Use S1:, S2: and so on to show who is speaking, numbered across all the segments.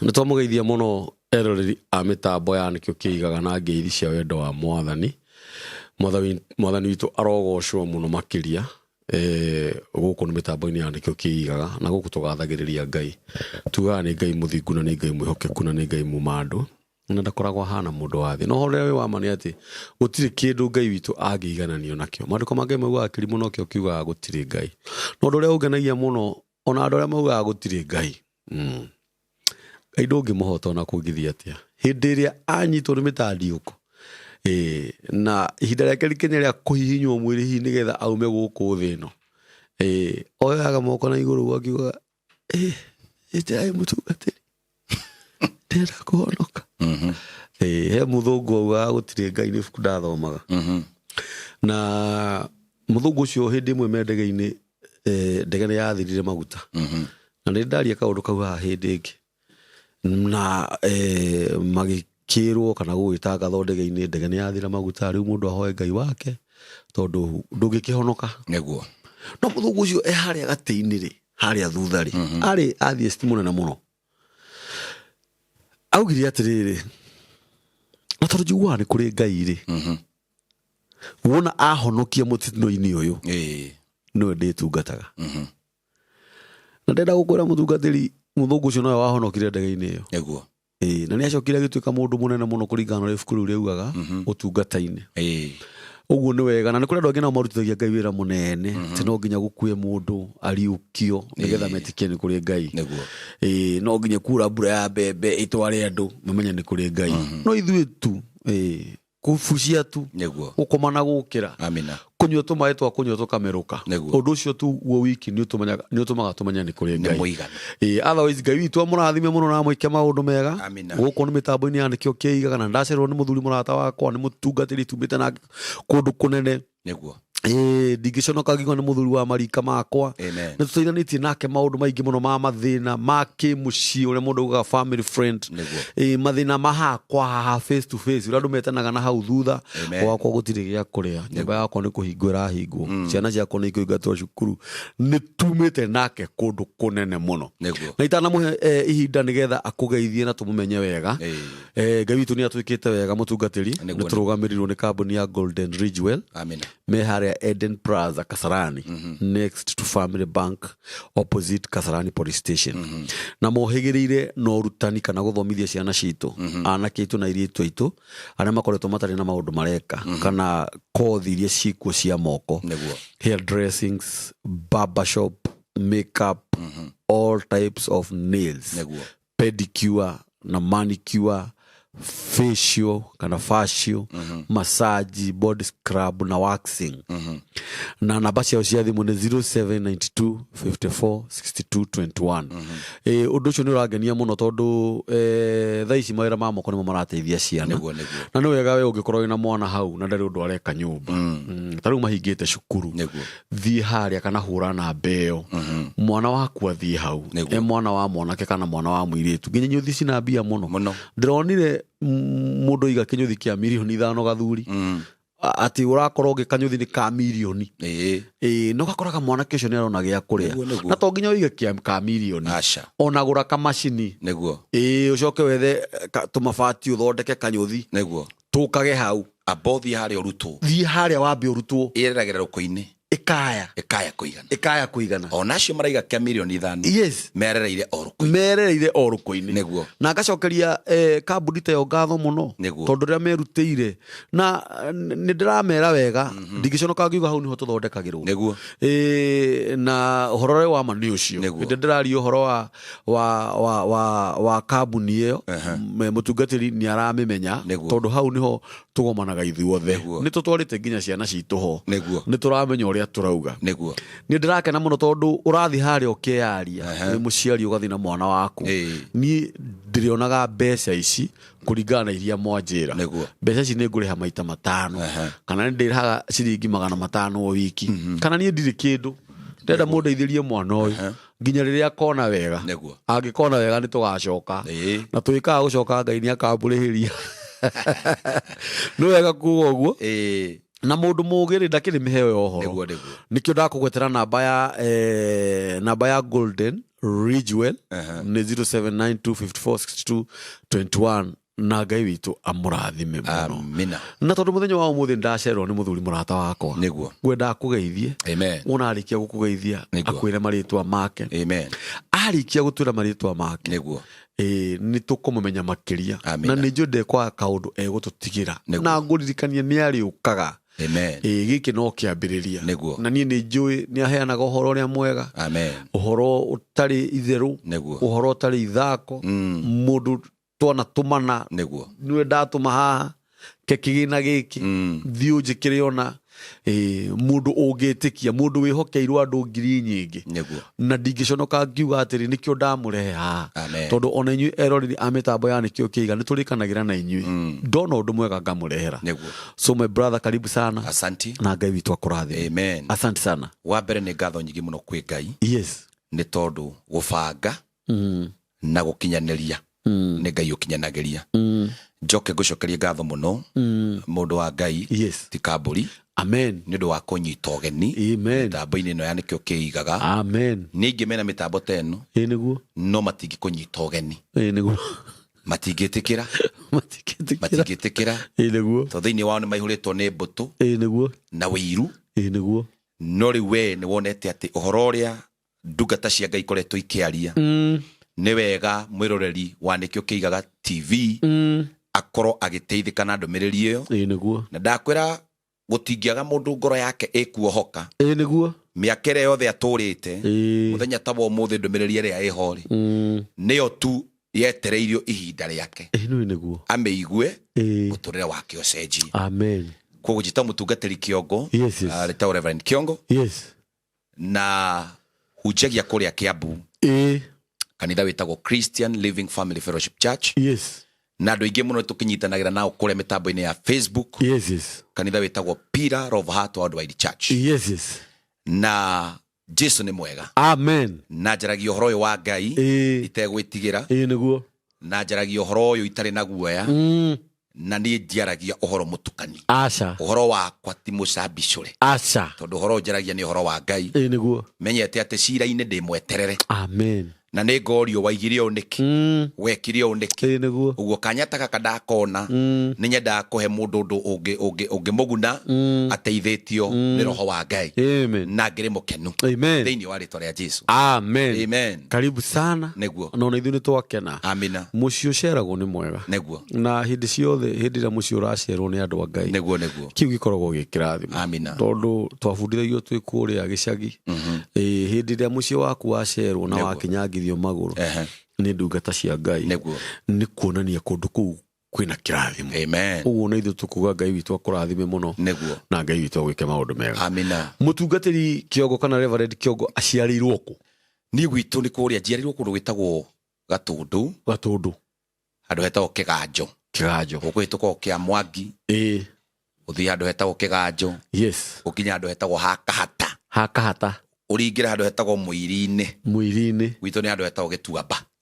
S1: nitwamugeithia muno eroreri a mitambo ya nikio kiigaga na ngeithi cia wendo wa mwathani witu arogocwo muno makiria guku ni mitambo-ini ya nikio kiigaga na guku tugathagiriria Ngai tugaga ni Ngai muthingu na ni Ngai mwihokeku na ni Ngai mumandu na ndakoragwo hana mundu wa thi no hore we wa mani ati gutiri kindu Ngai witu angiigananio nakio mandiko mange mauga akiri muno kio kiuga gutiri Ngai no ndore ugenagia muno ona ndore mauga gutiri Ngai Ngai ndungimuhota na kugithia atia hindi iria anyitwo ni mitandiuko na ihinda riake rikinya ria kuhihinywo mwiri hihi nigetha aume guku thi no oyaga moko na iguru akiuga itirai mutungatiri ndenda kuhonoka he muthungu auga gutiri Ngai ni buku ndathomaga na muthungu ucio hindi imwe me ndege-ini ndege ni yathirire maguta na ni ndaria kaundu kau haha hindi ingi na magikirwo kana gugitanga ndege-ini ndege ni yathira maguta riu mundu ahoe Ngai wake tondu ndungikihonoka
S2: neguo
S1: no muthungu ucio haria gati-ini ri haria thutha ri ari athie stimu na muno augire atiriri na tondu njiguaga ni kuri Ngai ri wona ahonokia mutino-ini uyu niwe nditungataga na ndenda gukwira mutungatiri muthungu ucio nowe wahonokire ndege-ini iyo
S2: neguo
S1: na ni acokire agituika mundu munene muno kuringana na ibuku riu riugaga utungata-ini uguo ni wega na ni kuri andu angi nao marutithagia Ngai wira munene ti no nginya gukue mundu ariukio nigetha metikie ni kuri Ngai
S2: neguo
S1: no nginya kura mbura ya mbembe itware andu mamenye ni kuri Ngai no ithuĩ tu kufucia tu
S2: neguo
S1: gukomana gukira
S2: amina
S1: kunywa tumaĩ twa kunywa tukameruka undu ucio tu wo wiki ni utumaga tumenya ni kuri Ngai
S2: muigana
S1: otherwise Ngai witu amurathime muno na mwike maundu mega
S2: amina
S1: guku ni mitambo-ini ya nikio kiigaga na ndacererwo ni muthuri murata wakwa ni mutungatiri tumite na kundu kunene
S2: neguo
S1: ndingiconoka ngigwa ni muthuri wa marika makwa
S2: amen
S1: ni tutaithanitie nake maundu maingi muno ma mathina ma kimucii uria mundu ugaga family friend mathina mahakwa haha face to face uria andu metanaga na hau thutha gwakwa gutiri gia kuria nyumba yakwa ni kuhingwo irahingwo ciana ciakwa ni ikuingatwo cukuru ni tumite nake kundu kunene muno na itanamuhe ihinda nigetha akugeithie na tumumenye wega Ngai witu ni atwikite wega mutungatiri ni turugamirirwo ni kambuni ya Golden Ridgewell
S2: amina
S1: me haria Eden Plaza Kasarani next to Family Bank opposite Kasarani Police Station na mohigirire no rutani kana guthomithia ciana citu anake itu na iritu itu aria makoretwo matari na maundu mareka kana kothi iria cikuo cia moko hair dressings barbershop makeup all types of nails pedicure na manicure facial kana facial massage body scrub na waxing na namba ciao cia thimu ni 0792 54 62 21 undu ucio ni urangenia muno tondu thaa ici mawira ma moko nimo marateithia ciana na ni wega we ungikorwo wina mwana hau na ndari undu areka nyumba tariu mahingite cukuru thie haria kana hura na mbeo mwana waku athie hau mwana wa mwanake kana mwana wa muiritu nginya nyuthi cina mbia muno ndironire mundu iga kinyuthi kia milioni 5 gathuri ati urakorwo ngikanyuthi ni ka milioni no gakoraga mwanake ucio ni arona gia kuria na to nginya iga kia ka milioni ona gura ka machini
S2: neguo
S1: ucoke wethe tumabati uthondeke kanyuthi
S2: neguo
S1: tukage hau
S2: abothi haria urutwo
S1: thie haria wambe urutwo
S2: ireragera ruko-ini ikaya kuigana onacio maraiga kia milioni 5 merereire o ruko-ini
S1: neguo na ngacokeria kambuni ta yo ngatho muno tondu ria merutĩire na ni ndiramera wega ndingiconoka ngiuga hau niho tuthondekagirwo
S2: neguo
S1: na uhoro wa mani ucio ndi ndiraria uhoro wa kambuni iyo mutungatiri ni aramimenya tondu hau niho tugomanaga ithuothe ni tutwarite nginya ciana citu ho ni turamenya uria turauga
S2: neguo
S1: ni ndirakena muno tondu urathi haria ukiaria ni muciari ugathi na mwana waku ni ndirionaga mbeca ici kuringana na iria mwanjira mbeca ici ni nguriha maita 5 kana ndirahaga ciringi 500 o wiki kana ni ndiri kindu ndenda mundu ithirie mwana uyu nginya riria akona wega angikona wega ni tugacoka na tuikaga gucoka Ngai ni akamburihiria no wega kuuga uguo na mundu mugiri ndakiri miheo yo horo nikio ndakugwetera namba ya Golden Ridgewell nĩ 0792546221 na Ngai witũ amũrathime mũno.
S2: Amina.
S1: Na tondũ mũthenya wa ũmũthĩ ndacererwo nĩ mũthuri mũrata wakwa,
S2: nĩguo
S1: ngwenda kũgeithie.
S2: Amen.
S1: Wona arĩkia gũkũgeithia akwĩre marĩtwa make.
S2: Amen.
S1: Arĩkia gũtwĩra marĩtwa make,
S2: nĩguo
S1: nĩ tũkũmũmenya makĩria.
S2: Amina.
S1: Na nĩ njũĩ kwa kaũndũ egũtũtigĩra na ngũririkania nĩ arĩũkaga.
S2: Amen.
S1: Gĩkĩ no kĩambĩrĩria.
S2: Nĩguo.
S1: Na niĩ nĩ njũĩ nĩ aheanaga ũhoro ũrĩa mwega.
S2: Amen.
S1: Ũhoro ũtarĩ itherũ.
S2: Nĩguo.
S1: Ũhoro ũtarĩ ithako. Mũndũ twana tũmana.
S2: Nĩguo.
S1: Nĩwe ndatũma haha kĩgĩna gĩkĩ thiĩ ũnjĩkĩre ona mũndũ ũngĩtĩkia, mũndũ wĩhokeirwo andũ ngiri nyingĩ.
S2: Nĩguo.
S1: Na ndingĩconoka ngiuga atĩrĩ nĩkĩo ndamũrehe haha.
S2: Amen.
S1: Tondũ ona inyuĩ eroreri a mĩtambo ya Nĩkĩo Kĩiga nĩ tũrĩkanagĩra na inyuĩ. Ndona ũndũ mwega ngamũrehera.
S2: Nĩguo.
S1: So my brother, karibu sana.
S2: Asanti.
S1: Na Ngai witũ akũrathime.
S2: Amen.
S1: Asante sana.
S2: Wa mbere nĩ ngatho nyingĩ mũno kwĩ Ngai.
S1: Yes.
S2: Nĩ tondũ gũbanga na gũkinyanĩria nĩ Ngai ũkinyanagĩria. Njoke ngũcokerie ngatho mũno mũndũ wa Ngai.
S1: Yes.
S2: ti Kambũri.
S1: Amen.
S2: Nĩ ũndũ wa kũnyita ũgeni mĩtambo-inĩ ĩno ya Nĩkĩo Kĩigaga.
S1: Amen.
S2: Ningĩ mena mĩtambo ta ĩno
S1: nĩguo
S2: no matingĩkũnyita ũgeni.
S1: nĩguo
S2: matingĩtĩkĩra
S1: nĩguo
S2: tondũ thĩinĩ wao nĩ maihũrĩtwo nĩ mbũtũ
S1: nĩguo
S2: na wĩiru.
S1: nĩguo
S2: no rĩu we nĩ wonete atĩ ũhoro ũrĩa ndungata cia Ngai ikoretwo ikĩaria nĩ wega mwĩroreri wa Nĩkĩo Kĩigaga TV akorwo agĩteithĩka na ndũmĩrĩri ĩyo.
S1: nĩguo
S2: na ndakwĩra gũtingĩaga mũndũ ngoro yake ĩkuohoka.
S1: nĩguo
S2: mĩaka ĩrĩa yothe atũrĩte mũthenya ta wa ũmũthĩ ndũmĩrĩri ĩrĩa ĩho rĩ nĩyo tu yetereirio ihinda rĩake
S1: nĩguo
S2: amĩigue mũtũrĩre wake ũcenjie.
S1: Amen.
S2: Koguo njĩta mũtungatĩri Kĩongo, rĩtagwo Reverend Kĩongo, na hunjagia kũrĩa Kĩambu, kanitha wĩtagwo Christian Living Family Fellowship Church. Na andũ aingĩ mũno tũkĩnyitanagĩra nao kũrĩa mĩtambo-inĩ ya Facebook. Kanitha wĩtagwo Pillar of Heart Worldwide Church. Na Jesu nĩ mwega.
S1: Amen.
S2: Na njaragia ũhoro ũyũ wa Ngai itegwĩtigĩra.
S1: nĩguo
S2: Na njaragia ũhoro ũyũ itarĩ na guoya. Na niĩ njiaragia ũhoro mũtukani. Ũhoro wakwa ti mũcambicũre. Tondũ ũhoro njaragia nĩ ũhoro wa Ngai.
S1: nĩguo
S2: menyete atĩ cira-inĩ ndĩmweterere.
S1: Amen.
S2: Na nĩ ngorio waigire ũũ nĩkĩ, wekire ũũ nĩkĩ. Ũguo kanyata gaka ndakona nĩ nyendaga kũhe mũndũ ũndũ ũngĩmũguna ateithĩtio nĩ roho wa Ngai. Na ngĩrĩ mũkenu thĩinĩ wa rĩtwa rĩa Jesu. Amen.
S1: Karibu sana.
S2: Nĩguo.
S1: Na ona ithuĩ nĩ twakena.
S2: Amina.
S1: Mũciĩ ũceragwo nĩ mwega.
S2: Nĩguo.
S1: Na hĩndĩ ciothe hĩndĩ ĩrĩa mũciĩ ũracerwo nĩ andũ a Ngai.
S2: Nĩguo.
S1: Kĩu gĩkoragwo gĩ kĩrathimo.
S2: Amina.
S1: Tondũ twabundithagio twĩ kũrĩa gĩcagi. Hĩndĩ ĩrĩa mũciĩ waku wacerwo na wakinyangithio magũrũ nĩ ndungata cia Ngai, nĩ kuonania kũndũ kũu kwĩna kĩrathimo.
S2: Amen.
S1: Ũguo nĩ ithuĩ tũkuga Ngai witũ akũrathime mũno.
S2: Nĩguo.
S1: Na Ngai witũ agwĩke maũndũ mega.
S2: Amina.
S1: Mũtungatĩri Kĩongo kana Reverend Kĩongo aciarĩirwo kũ?
S2: Niĩ gwitũ nĩ kũrĩa njiarĩirwo kũndũ gwĩtagwo Gatũndũ. Handũ hetagwo Kĩganjo. Gũkũ hĩtũkagwo Kĩa Mwangi. Ũthiĩ handũ hetagwo Kĩganjo. Ũkinya handũ hetagwo Hakahata. Ũringĩre handũ hetagwo Mũiri-inĩ. Gwitũ nĩ handũ hetagwo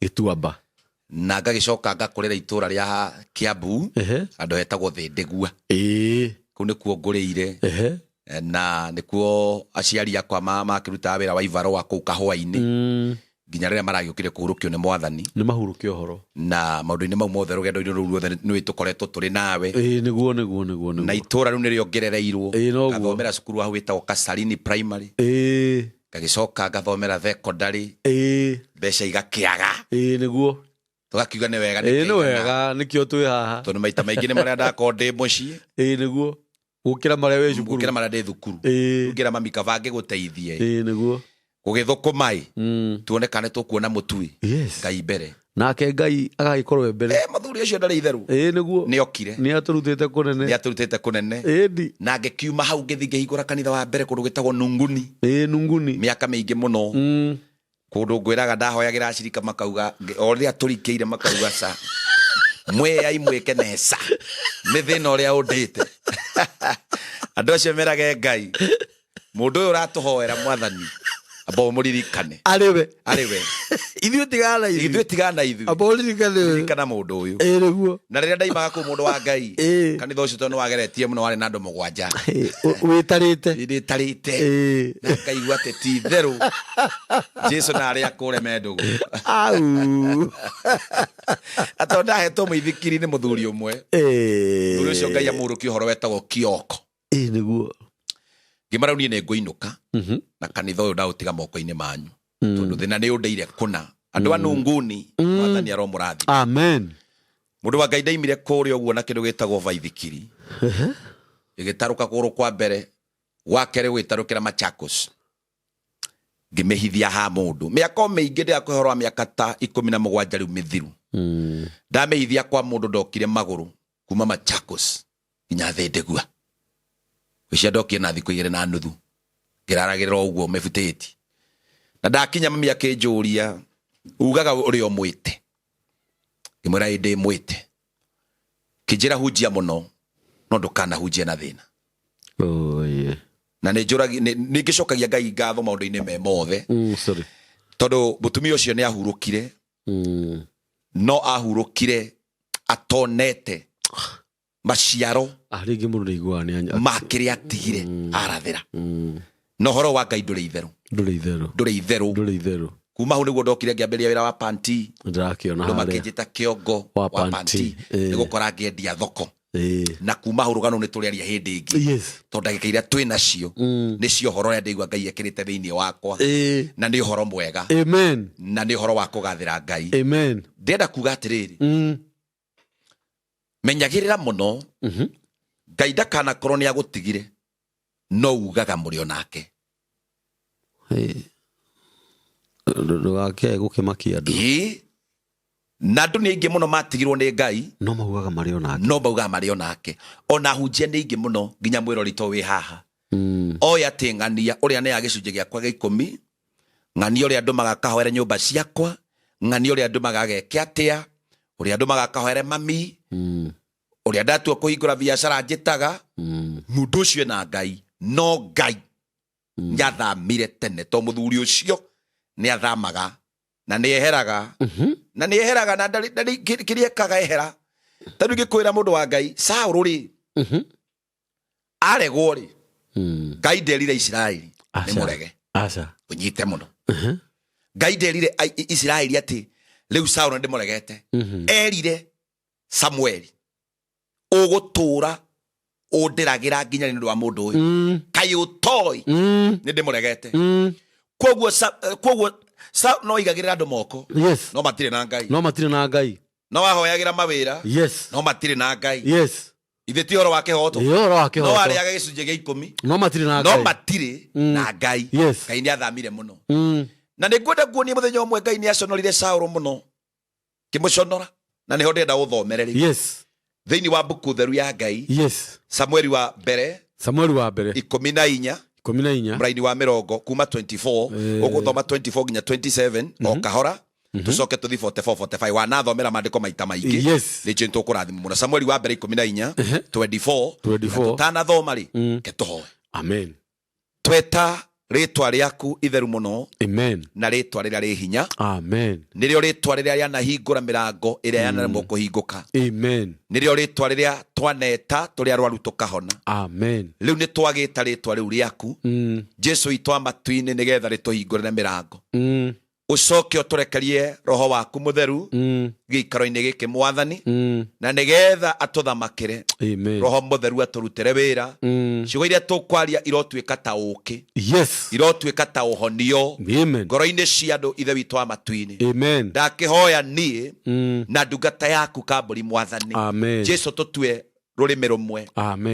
S2: Gĩtuamba. Na ngagĩcoka ngakũrĩra itũra rĩa Kĩambu handũ hetagwo Thĩndĩgua. Kũu nĩkuo ngũrĩire. Na nĩkuo aciari akwa makĩrutaga wĩra wa ibarũa kũu kahũa-inĩ nginya rĩrĩa maragĩũkire kũhurũkio nĩ Mwathani. Nĩ mahurũkio ũhoro. Na maũndũ-inĩ mau mothe rũgendo-inĩ rũu ruothe nĩ tũkoretwo tũrĩ nawe. Nĩguo. Na itũra rĩu nĩrĩo ngerereirwo. Ngathomera cukuru hau wĩtagwo Kasarani Primary. Ngagĩcoka ngathomera thekondarĩ. Mbeca igakĩaga. Nĩguo. Tũgakiuga nĩ wega nĩkĩo twĩ haha. Tondũ maita maingĩ nĩ marĩa ndakorwo ndĩ mũciĩ. Nĩguo. Gũkĩra marĩa wĩ cukuru. Gũkĩra marĩa ndĩ thukuru. Ngĩra mami kaba ngĩgũteithie. Nĩguo. Gũgĩthũkũma tuone kana tũkuona mũtui. Ngai mbere. Nake Ngai agagĩkorwo mbere. Mũthuri ũcio ndarĩ itherũ. Nĩguo. Nĩokire. Nĩatũrutĩte kũnene. Na ngĩkiuma hau ngĩthiĩ ngĩhingũra kanitha wa mbere kũndũ gwĩtagwo Nunguni. Mĩaka mĩingĩ mũno. Kũndũ ngwĩraga ndahoyagĩra acirika makauga o rĩrĩa tũrikĩire makauga ca mwĩai mwĩke neca nĩ thĩna ũrĩa ũndĩte. Andũ acio merage Ngai mũndũ ũyũ ũratũhoera Mwathani amba ũmũririkane. Arĩwe
S1: Ithuĩ
S2: tigana ithuĩ
S1: abolirikane
S2: kana mũndũ ũyũ
S1: nĩguo
S2: na rĩrĩa ndaimaga kũ mũndũ wa Ngai kanitha ũcio tondũ wageretie mũno warĩ na andũ 7 wĩtarĩte na ngaigua atĩ ti therũ Jesu na arĩa kũreme ndũgũ atĩ ndahetwo mũithikiri nĩ mũthuri ũmwe mũthuri ũcio Ngai amũrũkia ũhoro wetagwo Kioko
S1: nĩguo
S2: ngĩmara niĩ nĩ ngũinũka na kanitha ũyũ ndaũtiga moko-inĩ manyu tondũ thĩna nĩ ũndeire kũna andũ anunguni Mwathani aromũrathi
S1: amen
S2: mũndũ wa Ngai ndaimire kũrĩa ũguo na kĩndũ gĩtagwo baithikiri gĩgĩtarũka kũgũrũ kwa mbere gwa kerĩ gwĩtarũkĩra Machakos ngĩmĩhithia ha mũndũ mĩaka mĩingĩ ndĩakũhoro wa mĩaka ta 17 rĩu mĩthiru ndamĩhithia kwa mũndũ ndokire magũrũ kuma Machakos nginya Thĩndĩgua Wĩcia ndokie na thikũ 2 na nuthu ngĩraragĩrĩra ũguo mebutĩti na ndakinya mami akĩnjũria ugaga ũrĩ o mwĩte ngĩmwĩra ndĩ mwĩte kĩnjĩra hunjia mũno no ndũkanahunjie na thĩna na nĩngĩcokagia Ngai ngatho maũndũ-inĩ me mothe tondũ mũtumia ũcio nĩ ahurũkire no ahurũkire atonete maciaro ma kĩrĩa atigire arathĩra no horo wa Ngai ndũrĩ itherũ kuma hau nĩguo ndokire ngĩambĩrĩria wĩra wa panti ndũ makĩnjĩta kĩongo wa panti nĩgũkora ngĩendia thoko na kuma hau rũgano nĩ tũrĩaria hĩndĩ ĩngĩ tondũ ndagĩka iria twĩ nacio nĩcio horo ũrĩa ndaigua Ngai ekĩrĩte thĩinĩ wakwa na nĩ ũhoro mwega na nĩ ũhoro wa kũgathĩra Ngai ndĩrenda kuga atĩrĩrĩ menyagĩrĩra mũno Ngai ndakanakorwo nĩ agũtigire no ugaga mũrĩ onake
S1: ndũgake gũkĩmakia andũ
S2: na andũ nĩ aingĩ mũno matigirwo nĩ Ngai
S1: no maugaga marĩ onake
S2: ona hunjia nĩ aingĩ mũno nginya mwĩrori to wĩ haha oya atĩ ng'ania ũrĩa nĩ agĩcunjĩ gĩakwa gĩa 10 ng'ania ũrĩa andũ magakahoera nyũmba ciakwa ng'ania ũrĩa andũ magageke atĩa ũrĩa andũ magakahoere mami ũrĩa ndatua kũhingũra biacara njĩtaga mũndũ ũcio na Ngai no Ngai nĩathamire tene to mũthuri ũcio nĩ athamaga na nĩ eheraga na kĩrĩa ekaga ehera tondũ ngĩkwĩra mũndũ wa Ngai Saũlũ rĩ aregwo rĩ Ngai nderire Isiraeli nĩ mũrege ũnyite mũno Ngai nderire Isiraeli atĩ rĩu Saũlũ ndĩmũregete erire Samueli ũgũtũra ũndĩragĩra nginya nĩ ũndũ wa mũndũ ũyũ kaĩ ũtoĩ nĩ ndĩmũregete kwoguo no igagĩrĩra andũ moko no matirĩ na Ngai no wahoyagĩra mawĩra no matirĩ na Ngai ithe ti ũhoro wa kĩhoto no arĩaga gĩcunjĩ gĩa 10 no matirĩ na Ngai Ngai nĩ athamire mũno na nĩ ngwenda kuonia mũthenya ũmwe Ngai nĩ aconorire Saũlũ mũno kĩmũconora na nĩho ndĩrenda gũthomereri thĩinĩ wa mbuku theru ya Ngai Samueli wa mbere 14 mraini wa mĩrongo kuma 24 ũgũthoma 24 nginya 27 o kahora tucoke tuthi 44 45 wanathomera maandĩko maita maingĩ rĩngĩ tũkũrathima mũno Samueli wa mbere 14 24 tutanathoma rĩ ketũhoe
S1: amen
S2: tweta rĩtwa rĩaku itheru mũno na rĩtwa rĩrĩa rĩ hinya nĩrĩo rĩtwa rĩrĩa rĩanahingũra mĩrango ĩrĩa yanaremwo kũhingũka nĩrĩo rĩtwa rĩrĩa twaneta tũrĩ arwaru tũkahona rĩu nĩ twagĩta rĩtwa rĩu rĩaku Jesu itwa matu-inĩ nĩgetha rĩtũhingũrĩre mĩrango ucoke ũtũrekerie roho waku mũtheru gĩikaro-inĩ gĩkĩ Mwathani na nĩgetha atũthamakĩre roho mũtheru atũrutĩre wĩra ciugo iria tũkwaria irotuĩka ta ũũkĩ irotuĩka ta ũhonio ngoro-inĩ cia andũ ithe witũ wa matu-inĩ ndakĩhoya niĩ na ndungata yaku kambũri Mwathani Jesu tũtue rũrĩmĩ rũmwe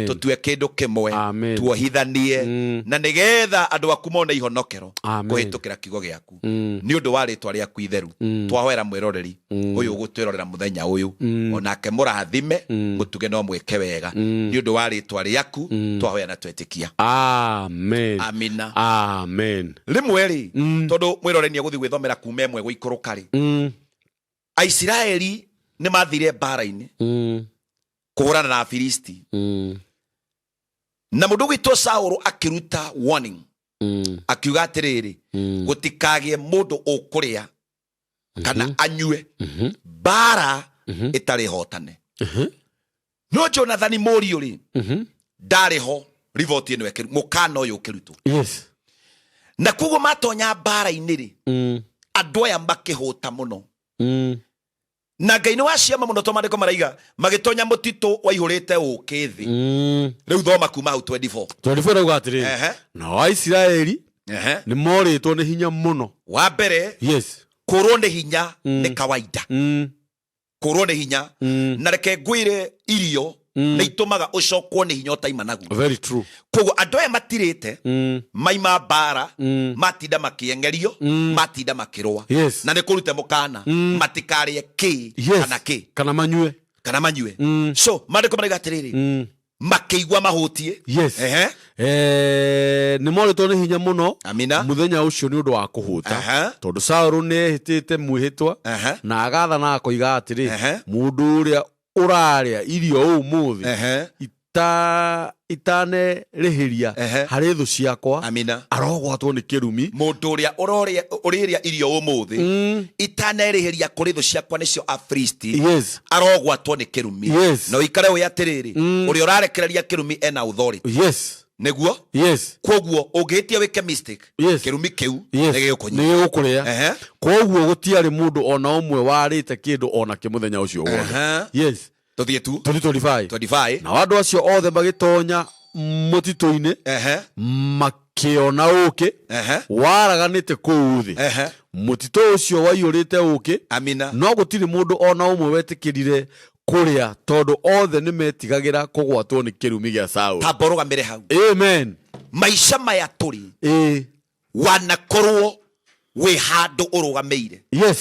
S2: tũtue kĩndũ kĩmwe tuohithanie na nĩgetha andũ aku mone ihonokero kũhĩtũkĩra kiugo gĩaku nĩ ũndũ wa rĩtwa rĩaku itheru twahoera mwĩroreri ũyũ ũgũtwĩrorera mũthenya ũyũ onake mũrathime mũtuge no mwĩke wega nĩ ũndũ wa rĩtwa rĩaku twahoya na twetĩkia amina rĩmwe rĩ tondũ mwĩroreri nĩ egũthiĩ gwĩthomera kuma ĩmwe gũikũrũka rĩ Aisiraeli nĩ mathire mbara-inĩ kũhũrana na Afilisti na mũndũ gwĩtwo Saũlũ akĩruta warning akiuga atĩrĩrĩ gũtikagĩe mũndũ ũkũrĩa kana anyue bara itari hotane no Jonathan Muriu ndari ho riboti ino ekiru mukana uyu ukirutwo
S1: yes
S2: na kugo matonya bara iniri andu aya makihota muno na Ngai ni waciama muno to mariko maraiga magitonya mutito waihurite ukithi riu thoma kuma hau 24
S1: rauga atiri na wa Israeli ni moritwo ni hinya muno
S2: wa mbere
S1: yes
S2: kurwo ni hinya ni kawaida kurwo ni hinya na reke ngwire irio ni itumaga ucokwo ni hinya utaima naguo
S1: very true
S2: kogo andu aya matirite maima bara matinda makiengerio matinda makirwa
S1: yes
S2: na ni kurute mukana matikarie ki kana manyue so mariko maraiga atiriri makeigwa mahutie
S1: yes ni moritwo ni hinya muno
S2: amina
S1: muthenya ucio ni undu wa kuhuta tondu Saulu ni hitite mwihitwa na agatha na koiga atiri mundu uria uraria irio umuthi itane rihiria hari thu ciakwa
S2: amina
S1: arogwatwo ni kirumi
S2: mundu uria uriria irio umuthi itane rihiria kuri thu ciakwa nicio Afilisti
S1: yes
S2: arogwatwo ni kirumi no ikare uya atiriri uria urarekereria kirumi ena authority
S1: yes
S2: neguo
S1: yes
S2: koguo ungitia wike mistake kirumi kiu
S1: ni gukuria koguo gutiari mundu ona umwe warite kindu ona kimuthenya ucio wothe yes
S2: tuthie tu
S1: 25 na wandu acio othe magitonya mutito-ini makiona uki waraganite kuu thi mutito ucio waiyurite uki
S2: amina
S1: no gutiri mundu ona umwe wetikirire kuria tondu othe ni metigagira kugwatwo ni kirumi gia Saulu
S2: taborogamire hau
S1: amen
S2: maisha maya turi wanakorwo we handu urugameire
S1: yes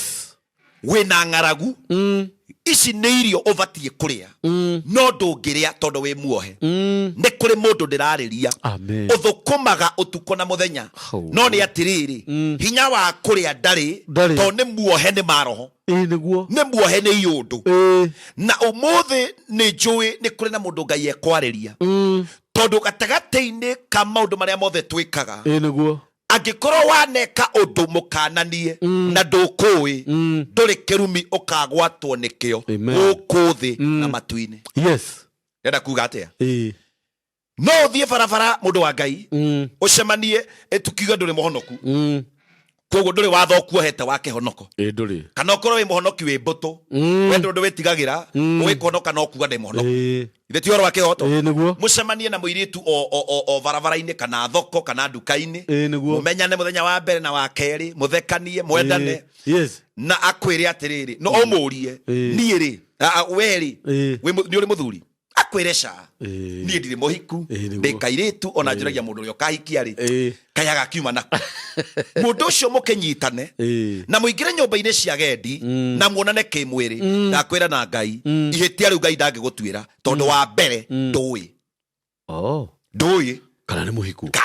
S2: we na ngaragu ici nĩ irio ubatie kuria no ndũngĩrĩa tondu wi muohe nĩ kuri mundu ndirarĩria uthukumaga utuko na muthenya no nĩ atiriri hinya wa kuria ndari to nĩ muohe nĩ maroho
S1: nĩguo
S2: nĩ muohe nĩ iundu na umuthi nĩ njui nĩ kuri na mundu Ngai ekwarĩria tondu gatagati-inĩ ka maundu maria mothe twikaga
S1: nĩguo
S2: angikorwo waneka undu mukananie na ndukui nduri kirumi ukagwatwo nikio gukuthi na matuini
S1: yes
S2: enda kuga atia no thie barabara mundu wa Ngai ucemanie etukiga nduri muhonoku koguo nduri watho kuohete wa kihonoko
S1: nduri
S2: kana ukorwo wi muhonoki wi mbutu wendo ndu witigagira ugikonoka no kuga ndi muhonoku ithe ti oro wa kihoto mucemanie na muiritu o barabara-ini kana thoko kana nduka-ini mumenyane muthenya wa mbere na wa keri muthekanie mwendane
S1: yes
S2: na akwire atiriri no umurie niiri weri ni uri muthuri akwire ca ni ndiri muhiku ndikairitu ona njuragia mundu uria kahikia ri kayaga kiuma na mundu ucio mukenyitane na muingire nyumba-ini cia gendi na muonane kimwiri ndakwira na Ngai ihitia riu Ngai ndangigutwira tondu wa mbere ndui ndui
S1: kana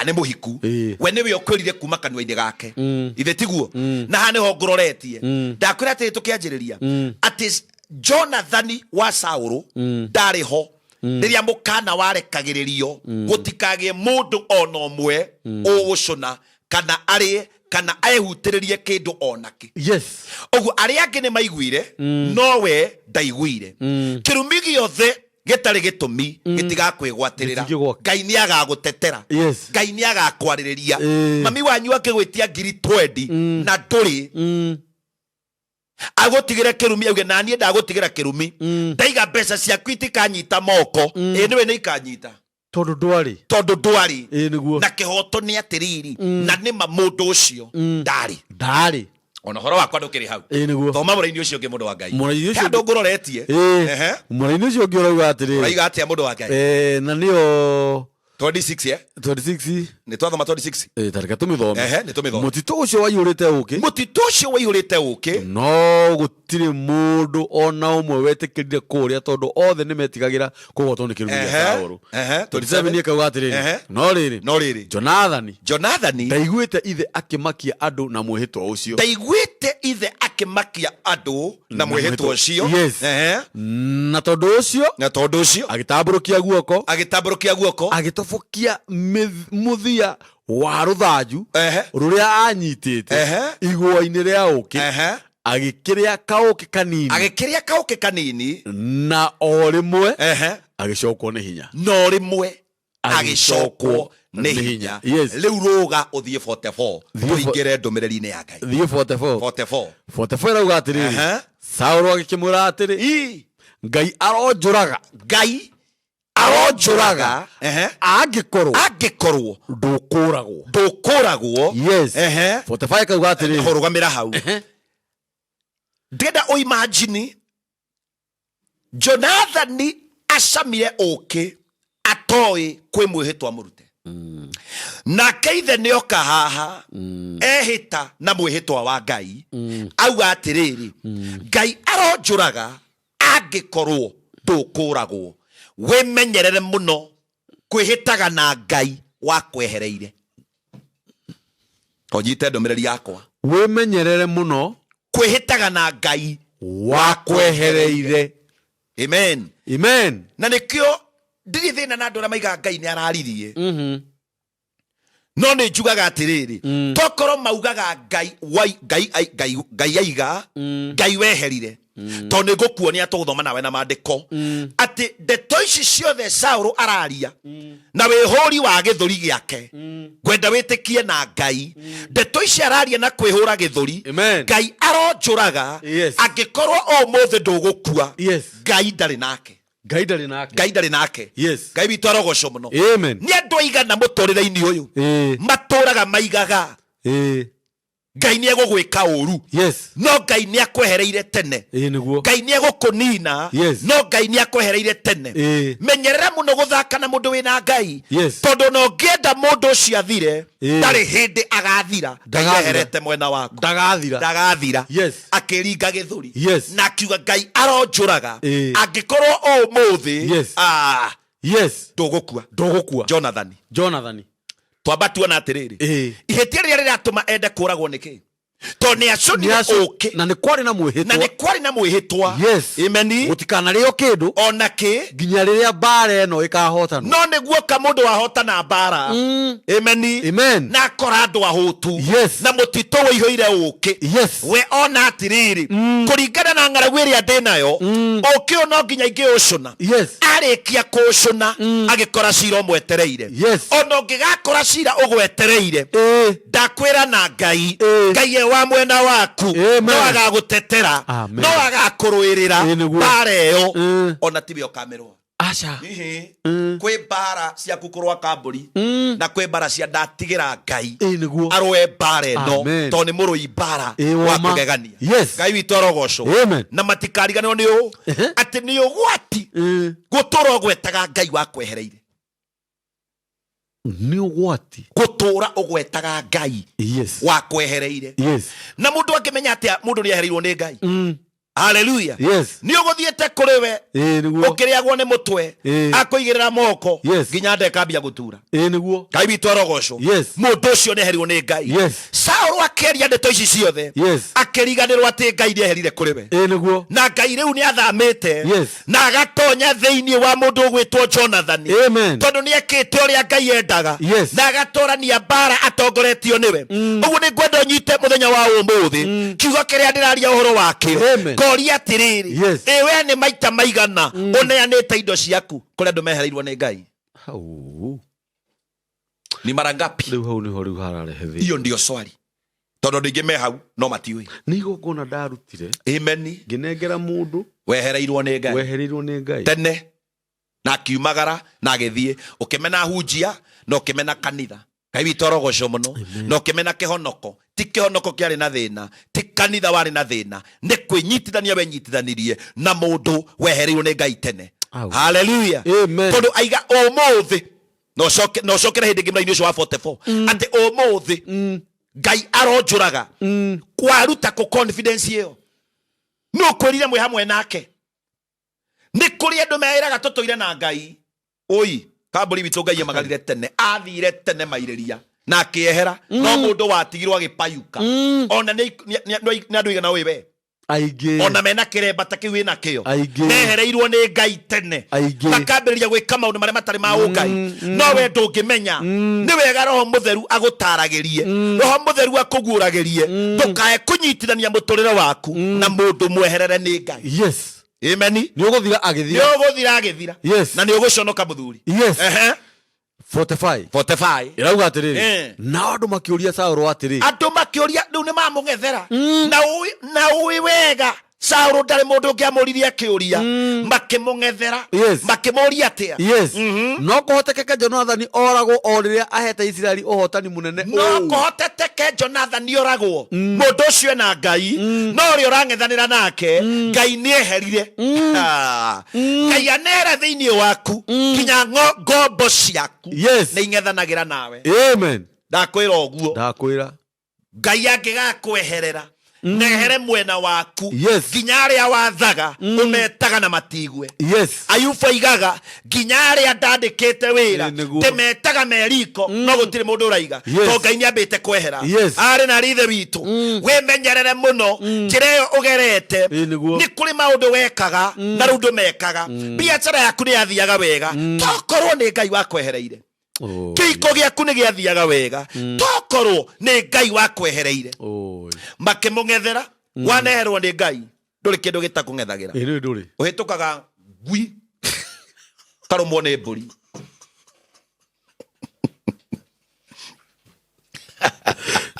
S1: ni
S2: muhiku we niwe ukwirire kuma kanua-ini gake ithe tiguo na ha niho nguroretie ndakwira ati tukianjiriria ati Jonathan wa Saulu ndari ho riria mukana warekagiririo gutikagie mundu ona umwe ugucuna kana arie kana aehutiririe kindu onaki
S1: yes
S2: ogu aria angi ni maiguire no we ndaiguire kirumi giothe gitari gitumi gitigakwigwatirira Ngai ni agagutetera Ngai ni agakwaririria mami wanyu akigwitia ngiri 20 na nduri agotigire kirumi auge na nie ndagutigira kirumi ndaiga mbeca ciaku itikanyita moko niwe ni ikanyita
S1: tondu ndwari
S2: niguo na kihoto ni atiriri na ni mundu ucio ndari ona horo wakwa ndukiri hau thoma muraini ucio ngi mundu wa Ngai handu nguroretie
S1: muraini ucio ngi urauga atiriri
S2: uraiga atia mundu wa Ngai
S1: na nio
S2: 26
S1: 26
S2: ni twathoma 26
S1: tarika tumithome
S2: ni tumithome
S1: mutito ucio waiyurite uki no gutiri mundu ona umwe wetikirire kuria tondu othe ni metigagira kugotwo ni kirumi gia Saulu 27 ni kauga atiriri no riri Jonathan ndaiguite ithe akimakia andu na mwihitwa ucio na tondu ucio agitamburukia guoko agitofokia muthia wa ruthanju ruria anyitite igwa-ini ria uki agikiria kauke kanini na o rimwe agicokwo ni hinya
S2: no rimwe agicokwo ni hinya. Riu ruga uthie 44 tuingire ndumiriri-ini ya Ngai.
S1: Thie 44 rauga atiriri Saũlũ agikimwira atiri Ngai aronjũraga angikorwo ndũkũragwo. 45 kauga atiriri
S2: rugamira hau ndenda o imagine Jonathani acamire ũkĩ atoi kwĩ mwĩhĩtwa mũrute nake ithe nĩoka haha ehĩta na mwĩhĩtwa wa Ngai auga atĩrĩrĩ Ngai aronjũraga angĩkorwo ndũkũragwo. Wĩmenyerere mũno kwĩhĩtaga na Ngai wakwehereire. Onyite ndũmĩrĩri yakwa,
S1: wĩmenyerere mũno
S2: kwĩhĩtaga na Ngai
S1: wakwehereire.
S2: Amen. Na nĩkĩo ndirĩ thĩna na andũ arĩa maigaga Ngai nĩ araririe. No nĩ njugaga atĩrĩrĩ tokorwo maugaga Ngai aiga Ngai weherire tondũ nĩngũkuonia tũgũthoma nawe na maandĩko atĩ ndeto ici ciothe Saũlũ araria na wĩhũri wa gĩthũri gĩake ngwenda wĩtĩkie na Ngai ndeto ici araria na kwĩhũra gĩthũri Ngai aronjũraga angĩkorwo ũmũthĩ ndũgũkua Ngai ndarĩ nake. Ngai ndarĩ nake. Ngai witũ arogocwo mũno. Nĩ andũ aigana mũtũrĩre-inĩ ũyũ matũraga maigaga Ngai nĩ egũgwĩka ũru no Ngai nĩ akwehereire tene. Ngai nĩ egũkũnina no Ngai nĩ akwehereire tene. Menyerera mũno gũthaka na mũndũ wĩna Ngai tondũ no ngĩenda mũndũ ũcio athire ndarĩ hĩndĩ agathira. Ngai eherete mwena waku ndagathira akĩringa gĩthũri na akiuga Ngai aronjũraga angĩkorwo ũmũthĩ ndũgũkua. Jonathani twamba tuona atiriri ihĩtia rĩrĩa rĩratũma ende kũragwo nĩkĩ? To nĩ aconire ũkĩ
S1: na nĩ kwarĩ na mwĩhĩtwa.
S2: Amen.
S1: Gũtikanarĩo kĩndũ
S2: ona kĩ
S1: nginya rĩrĩa mbara ĩno ĩkahotanwo.
S2: No nĩguo ka mũndũ wahotana mbara. Amen. Na akora andũ ahũtu na mũtitũ wĩihũire ũkĩ. We ona atiriri kũringana na ng'aragu ĩrĩa ndĩ nayo ũkĩ ũyũ no nginya ingĩũcũna. Arĩkia kũũcũna agĩkora cira ũmwetereire. Ona ũngĩgakora cira ũgwetereire ndakwĩra na Ngai wa mwena waku no agagũtetera no agakũrũĩrĩra mbara ĩyo ona tiwe ũkamerwo. Kwĩ mbara ciaku kũrũa kambũri na kwĩ mbara cia ndatigĩra Ngai arũe mbara ĩno tondũ nĩ mũrũi mbara wa kũgegania. Ngai witũ arogocwo na matikariganĩrwo nĩ ũũ atĩ nĩ ũgwati gũtũra ũgwetaga Ngai wakwehereire.
S1: Nĩ ũgwati
S2: gũtũra ũgwetaga Ngai wakwehereire. Na mũndũ akĩmenya atĩa mũndũ nĩ ehereirwo nĩ Ngai? Hallelujah. Nĩ ũgũthiĩte kũrĩ we ũkĩrĩagwo nĩ mũtwe akũigĩrĩra moko nginya nda ĩkambia gũtura. Ngai witũ arogocwo. Mũndũ ũcio nĩ eherirwo nĩ Ngai. Saũlũ akĩaria ndeto ici ciothe akĩriganĩrwo atĩ Ngai nĩ eherire kũrĩ we na Ngai rĩu nĩ athamĩte na agatonya thĩinĩ wa mũndũ ũgwĩtwo Jonathani tondũ nĩ ekĩte ũrĩa Ngai endaga na agatũrania mbara atongoretio nĩwe. Ũguo nĩ ngwenda ũnyite mũthenya wa ũmũthĩ kiugo kĩrĩa ndĩraria ũhoro wakĩo koria atiriri we nĩ maita maigana ũneanĩte indo ciaku kũrĩa andũ mehereirwo nĩ Ngai? Ni mara ngapi?
S1: Rĩu hararehe thĩ.
S2: Iyo ndio swali tondũ ndĩ me hau no matiũĩ.
S1: Nĩ igongona ndarutire.
S2: Amen.
S1: Ngĩnengera mũndũ
S2: wehereirwo nĩ Ngai tene na akiumagara na agĩthiĩ ũkĩmena hunjia na ũkĩmena kanitha. Ngai witũ arogocwo mũno na ũkĩmena kĩhonoko ti kĩhonoko kĩarĩ na thĩna ti kanitha warĩ na thĩna nĩ kwĩnyitithania wenyitithanirie na mũndũ wehereirwo nĩ Ngai tene. Hallelujah. Tondũ aiga ũmũthĩ no cokera hĩndĩ ngĩmĩra-inĩ ũcio wa 44 atĩ ũmũthĩ Ngai aronjũraga kwaruta kũ confidence ĩyo no kwĩrire mwĩ hamwe nake. Nĩ kũrĩ andũ meĩraga tũtũire na Ngai oi kambũri witũ Ngai amagarire tene athire tene mairĩria na akĩehera no mũndũ watigirwo agĩpayuka ona nĩ andũ igana we ona mena kiremba ta kiu ina kio mehereirwo ni Ngai tene makambĩrĩria gwĩka maũndũ marĩa matarĩ ma ũngai no we ndũngĩmenya nĩ wega Roho Mũtheru agũtaragĩrie Roho Mũtheru akũguũragĩrie ndũkae kũnyitithania mũtũrĩre waku na mũndũ mweherere nĩ Ngai.
S1: Yes.
S2: Amen.
S1: Nĩ ũgũthira
S2: agĩthira na nĩ ũgũconoka mũthuri. 45
S1: irauga atiriri na andu makiuria Saũlũ atiriri
S2: andu makiuria riu ni mamungethera na uwi wega Saũlũ ndari mundu ngiamuririe akiuria makimungethera makimuria atia
S1: no kuhotekeke Jonathan oragwo o riria ahete Israeli uhotani munene
S2: no kuhotekeke Jonathan oragwo mundu ucio na Ngai no ri urang'ethanira nake Ngai ni eherire Ngai anera thiini waku kinya ngombo ciaku ni ing'ethanagira nawe. Amen. Ndakwira uguo
S1: ndakwira
S2: Ngai angigakweherera nehere mwena waku nginya aria wathaga umetaga na matigwe. Ayubu aigaga nginya aria ndandikite wira temetaga meriko no gutiri mundu uraiga to Ngai ni ambite kwehera ari na rithe witu wimenyerere muno njira iyo ugerete ni kuri maundu wekaga na riu ndumekaga biacara yaku ni yathiaga wega tokorwo ni Ngai wakwehereire kiko giaku ni giathiaga wega tokorwo ni Ngai wakwehereire makimung'ethera waneherwo ni Ngai nduri kindu gitakung'ethagira uhitukaga ngui karumwo ni mburi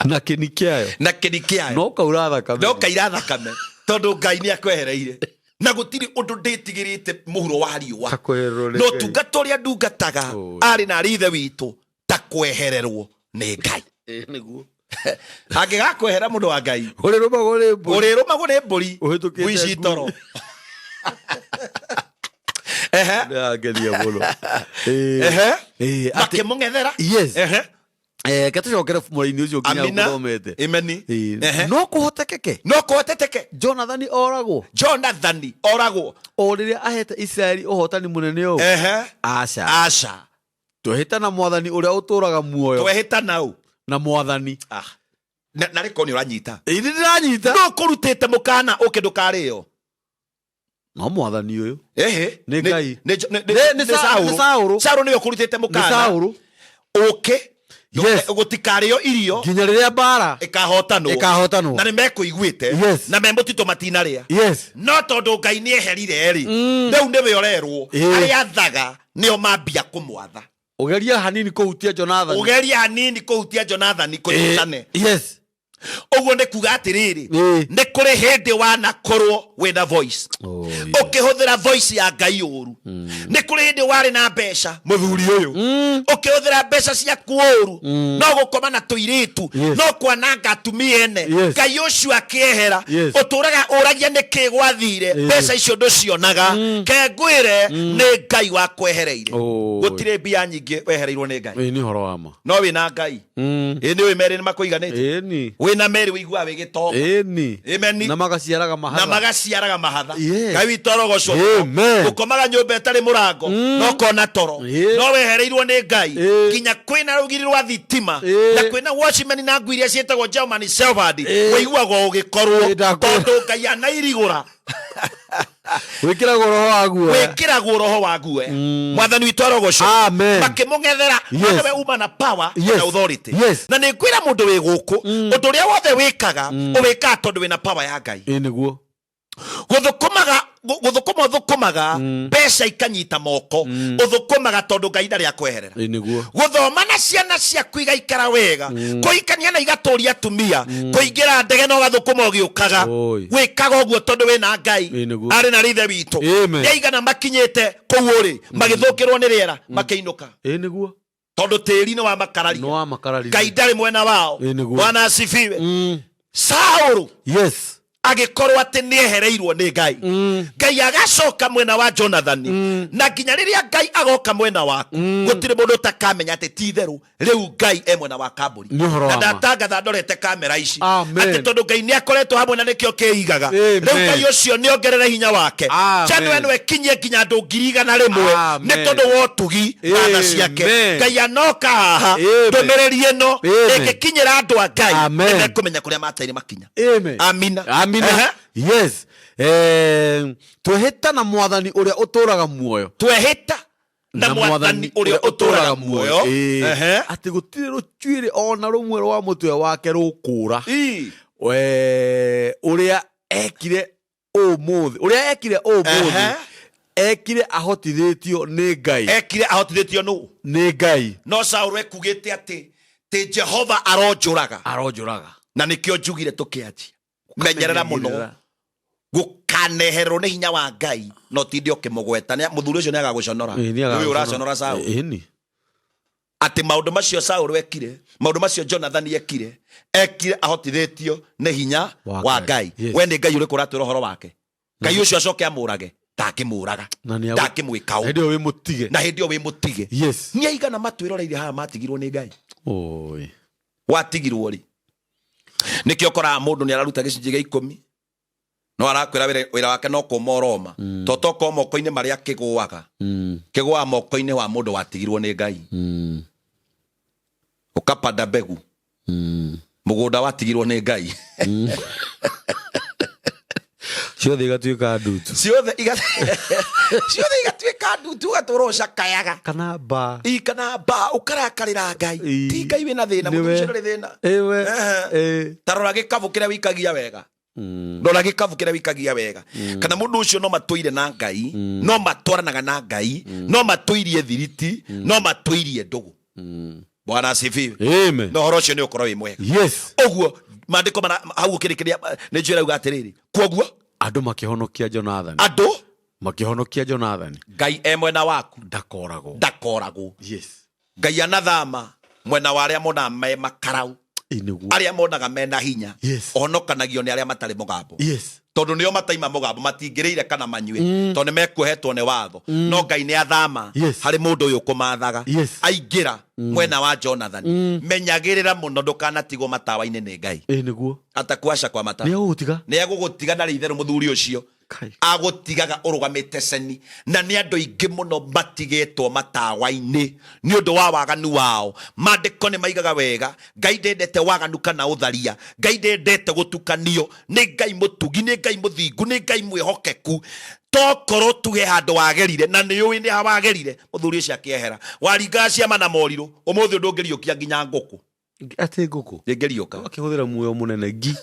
S1: na kini kiayo no kaira thakame
S2: tondu Ngai ni akwehereire na gutiri undu nditigirite muhuro wa riua no tungata uria ndungataga ari na rithe witu ta kwehererwo ni Ngai niguo angigakwehera mundu wa Ngai urirumagwo ni mburi wici toro makimung'ethera
S1: gatacokere mweri-ini ucio nginya guthomete no kuhotekeke Jonathan oragwo o riria ahete Israeli uhotani munene u aca twehita na mwathani uria uturaga muoyo
S2: twehita nau
S1: na mwathani
S2: na riko ni uranyita
S1: ndiranyita
S2: no kurutite mukana uke ndukario
S1: no mwathani uyu
S2: ni
S1: Ngai
S2: ni Saũlũ niyo kurutite mukana uke gutikario irio
S1: nginya riria bara
S2: ikahotanwo na nimekuiguite na memutito matinaria no tondu Ngai ni eherire ri riu niwe orerwo aria athaga nio mambia kumwatha
S1: ugeria hanini kuhutia Jonathan kunyitane uguo ni kuga atiriri ni kuri hindi wanakorwo wina voice ukihuthira voice ya Ngai uru ni kuri hindi wari na mbeca muthuri uyu ukihuthira mbeca ciaku uru no gukoma na tuiritu no kwananga atumia ene Ngai ucio akiehera uturaga uragia niki gwathire mbeca icio nducionaga kengwire ni Ngai wakwehereire gutire mbia nyingi wehereirwo ni Ngai ni horo wama
S2: no wina Ngai ni we mere ni makuiganite na meri wigua wigitoga amen
S1: na magaciaraga
S2: mahatha Ngai witorogocwo ukomaga nyumba etari murango no kona toro no wehereirwo ni Ngai kinya kwina rugiri rwa thitima na kwina watchman na ngui iria cietagwo German Shepherd wiguaga ugikorwo tondu Ngai anairigura
S1: wikiragwo roho
S2: waguo mwathani witorogocwo makimung'ethera we uma na power na authority na ni kwira mundu wi guku undu uria wothe wikaga uwika tondu wina power ya Ngai
S1: niguo
S2: guthukumaga mbeca ikanyita moko uthukumaga tondu Ngai ndari akweherera guthoma na ciana ciaku igaikara wega kuikania na igaturia atumia kuingira ndege no gathukuma ugiukaga wikaga uguo tondu wina Ngai ari na rithe witu yaigana makinyite kuu ri magithukirwo ni riera makiinuka
S1: niguo
S2: tondu tiri ni wa makararia Ngai ndari mwena wao Bwana asifiwe. Saũlũ agikorwo ati ni ehereirwo ni Ngai Ngai agacoka mwena wa Jonathan na nginya riria Ngai agoka mwena waku gutire mundu takamenya ati titheru riu Ngai mwena wa kamburi na ndatangatha ndorete kamera ici ati tondu Ngai ni akoretwo hamwe na nikio kiigaga riu Ngai ucio ni ongerere hinya wake chano eno ekinyie nginya ndu 100,000 ni tondu wotugi na ciake Ngai anoka haha ndumiriri eno igikinyira andu a Ngai ni kumenya kuria mataire makinya amina
S1: Amina. Yes. Tweheta na mwathani uria uturaga muoyo.
S2: Tweheta na mwathani uria uturaga muoyo.
S1: Ati gutire ruchuire ona rumwe rwa mutwe wake rukura. Uria ekire umuthi. Uria ekire umuthi. Ekire ahotithitio ni Ngai.
S2: Ekire ahotithitio no.
S1: Ni Ngai.
S2: No Saul ekugite ati te Jehova aronjuraga.
S1: Aronjuraga.
S2: Na nikio njugire tukiaji. Menyerera muno. Gukaneherwo ni hinya wa Ngai no ti ndio kimugweta ni muthuri ucio ni agaguconora. Uyu uraconora Saul. Ati maundu macio Saul wekire, maundu macio Jonathan yekire, ekire ahotithitio ni hinya wa Ngai. We ni Ngai uriku ratwira horo wake. Ngai ucio acoke amurage. Ndakimuraga ndakimwika
S1: hindi we mutige
S2: na hindi we mutige.
S1: Yes,
S2: ni aigana matwiroreire haha matigirwo ni Ngai.
S1: Oi,
S2: watigirwo ri nikio kora mundu ni araruta gicunji gia 10 no arakwira wira wake no kumoroma totoko moko-ini maria kigwaga kigwa moko-ini wa mundu watigirwo ni Ngai. Ukapanda mbegu mugunda watigirwo ni Ngai.
S1: Ciothe igatuika ndutu.
S2: Ciothe igatuika ndutu gaturosha kayaga.
S1: Kana ba.
S2: Kana ba ukarakarira Ngai. Ti Ngai wina thina mutucire thina.
S1: Ewe.
S2: Tarora gikabu kiria wikagia wega. Ndora gikabu kiria wikagia wega. Kana mundu ucio no matuire na Ngai, no matwaranaga na Ngai, no matuirie thiriti, no matuirie ndugu. Bwana asifiwe.
S1: Amen.
S2: No horo ucio ni ukoro wi mwega.
S1: Yes.
S2: Oguo mandiko mana hau kirikiria ni njira uga atiriri. Koguo
S1: andu makihonokia Jonathan.
S2: Andu
S1: makihonokia Jonathan.
S2: Ngai mwena waku
S1: ndakoragwo. Yes.
S2: Ngai anathama mwena wa aria mona me makarau. Aria monaga mena hinya.
S1: Yes.
S2: Ohonokanagio ni aria matari mugambo.
S1: Yes.
S2: Tondu nio mataima mugambo matingiriire kana manyue. Tondu mekuhetwo ni watho. No Ngai ni athama hari mundu uyu kumathaga. Aingira mwena wa Jonathan. Menyagirira muno ndukanatigwo matawa-ini ni Ngai.
S1: Niguo.
S2: Atakuaca kwa mata.
S1: Ni
S2: agugutiga na riitherũ muthuri ucio. Agutigaga urugamite ceni na ni andu ingi muno matigitwo matawa-ini ni undu wa waganu wao. Mandiko ni maigaga wega Ngai ndendete waganu kana utharia. Ngai ndendete gutukanio. Ni Ngai mutugi, ni Ngai muthingu, ni Ngai mwihokeku. Tokoro tuge handu wagerire na ni uwi ni hawagerire muthuri ucio akiehera waringa ciama na moriru umuthi ndungiriukia nginya nguku.
S1: Ati nguku
S2: ngiriuka
S1: akihuthira muoyo munene ngi.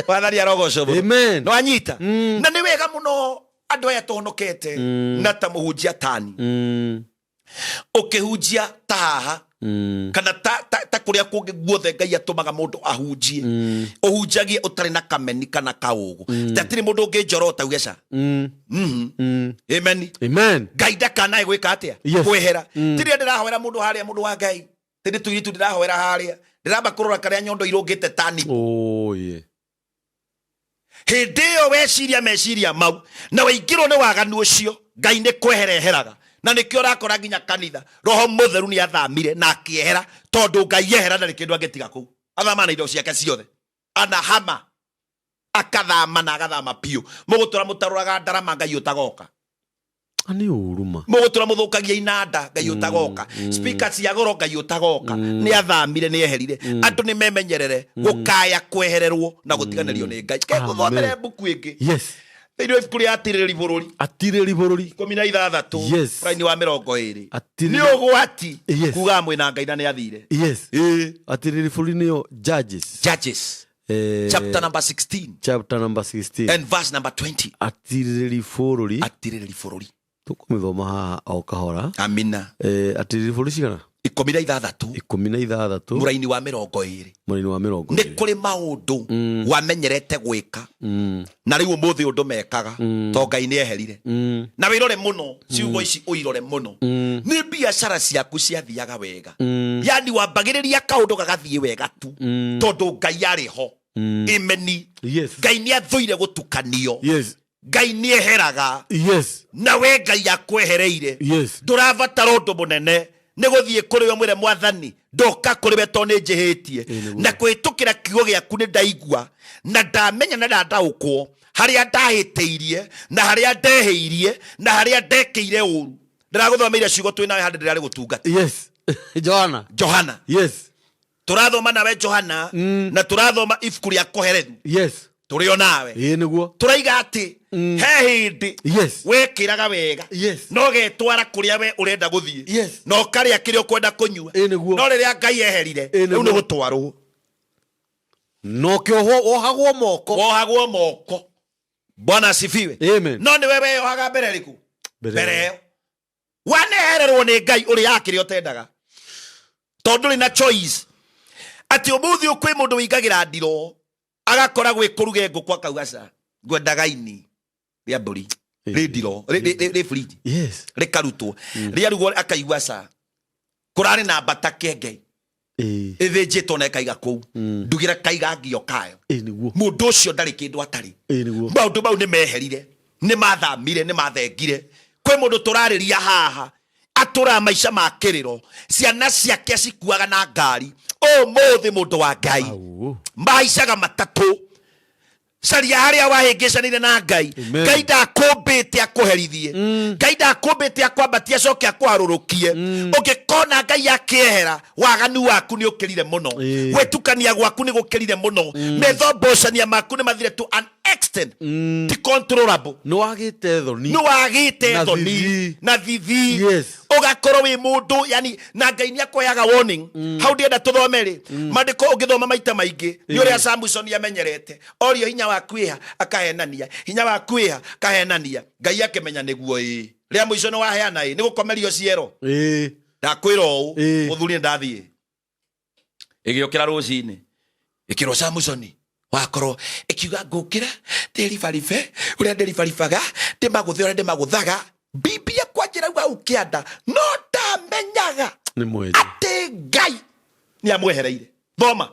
S2: Wathari arogocwo.
S1: Amen.
S2: No anyita. Na ni wega muno andu aya tuhonokete na ta muhunjia tani. Ukihunjia ta haha kana ta kuria kungi guothe Ngai atumaga mundu ahunjie. Uhunjagie utari na kameni kana kaugu. Tatiri mundu ungi njorota ugeca. Amen.
S1: Amen.
S2: Ngai ndakanae gwika atia kwehera. Tiri ndirahoera mundu haria mundu wa Ngai. Tiri tuiritu ndirahoera haria. Ndiramba kurora karia nyondo irungite tani. Hindi iyo weciria meciria mau na waingirwo ni waganu ucio Ngai ni kwehereheraga. Na nikio rakora nginya kanitha Roho Mutheru ni athamire na akiehera tondu Ngai yehera na kindu angetiga ku. Athama na indo ciake ciothe. Anahama akathama na agathama piu. Mugutura mutaruraga ndarama Ngai utagoka.
S1: Ani uruma.
S2: Mugutura muthukagia inanda Ngai utagoka. Speaker cia goro Ngai utagoka. Ni athamire ni eherire. Andu ni memenyerere gukaya kwehererwo na gutiganerio ni Ngai. Ke guthomere buku ingi.
S1: Yes.
S2: Thĩinĩ kuri atirĩri bũrũri.
S1: Atirĩri bũrũri.
S2: 16.
S1: Yes.
S2: Raini wa 20. Nĩ ũgwati. Kuga mwĩna Ngai na nĩ athire.
S1: Yes. Atirĩri bũrũri nĩyo Judges.
S2: Chapter number 16.
S1: Chapter number 16.
S2: And verse number 20.
S1: Atirĩri bũrũri.
S2: Atirĩri bũrũri.
S1: Tukumithoma haha o kahora.
S2: Amina.
S1: Atirĩri bũrũri cigana?
S2: 16. Mũraini wa 20.
S1: Mũraini wa 20.
S2: Nĩ kũrĩ maũndũ wamenyerete gwĩka na rĩu ũmũthĩ ũndũ mekaga to Ngai nĩ eherire. Na wĩrore mũno ciugo ici ũirore mũno. Nĩ biacara ciaku ciathiaga wega. Yani wambagĩrĩria kaũndũ gagathiĩ wega tu tondũ Ngai arĩ ho. Imeni. Ngai nĩ athũire gũtukanio. Ngai nĩ eheraga. Na we Ngai akwehereire. Ndũrabatara ũndũ mũnene. Negothie kuri we mwire mwathani ndoka kuri we to ni njihitie na kwitukira kiugo giaku ni ndaigua na ndamenya na ndaukwo haria ndahiteirie na haria ndeheirie na haria ndekeire uru ndiraguthomeire ciugo twina we handi ndirari gutungata.
S1: Yes. Johana.
S2: Yes. turathoma nawe Johana na turathoma ibuku ria Koherethu
S1: yes
S2: turi o nawe
S1: niguo
S2: turaiga ati he hindi
S1: yes
S2: wekiraga wega
S1: yes
S2: no getwara kuria we urenda guthie
S1: yes
S2: no karia kirio kwenda kunyua no riria Ngai eherire riu ni gutwarwo
S1: no kioho ohagwo moko
S2: Bwana asifiwe
S1: amen
S2: no ni wewe ohaga mbere riku mbere wanehererwo ni Ngai uri yakire otendaga tondu ri na choice ati umuthi ukwi mundu wigagira ndiro agakora gwe kuruge nguku akaugaca ngwendaga ini ria mburi ri ndiro ri fridge
S1: yes
S2: ri karutwo ria rugo akaiguaca kurari na mbata kenge ithĩnjĩtwo na ĩkaiga kũu ndugira kaiga ngio kayo mũndũ ũcio ndarĩ kĩndũ atari maũndũ mau nĩ meherire nĩ mathamire nĩ mathengire kwĩ mũndũ tũrarĩria haha atũra maica ma kĩrĩro ciana ciake cikuaga na ngari ũmũthĩ mũndũ wa Ngai maicaga matatũ caria harĩa wahĩngĩcanĩire na Ngai Ngai ndakũmbĩte akũherithie Ngai ndakũmbĩte akwambatie acoke akũharũrũkie ũngĩkona Ngai akĩehera waganu waku nĩ ũkĩrire mũno gwĩtukania gwaku nĩ gũkĩrire mũno methobocania maku nĩ mathire to an extent ti controllable
S1: nĩ wagĩte thoni
S2: na thithi ũgakorwo wĩ mũndũ yani na Ngai nĩ akũheaga warning hau ndĩenda tũthome-rĩ mandĩko ũngĩthoma maita maingĩ nĩ ũrĩa Samson amenyerete orio hinya waku iha akahenania hinya waku iha akahenania Ngai akĩmenya nĩguo rĩa mũico nĩ waheana nĩ gũkomerio ciero ndakwĩra ũũ mũthuri ndathiĩ ĩgĩũkĩra rũcinĩ ĩkĩrwo Samson wakorwo ikiuga ngũkĩra ndĩribaribe ũrĩa ndĩribaribaga ndĩmagũthe ũrĩa ndĩmagũthaga bibia kwanjĩra hau kĩanda no ndamenyaga atĩ Ngai nĩ amwehereire thoma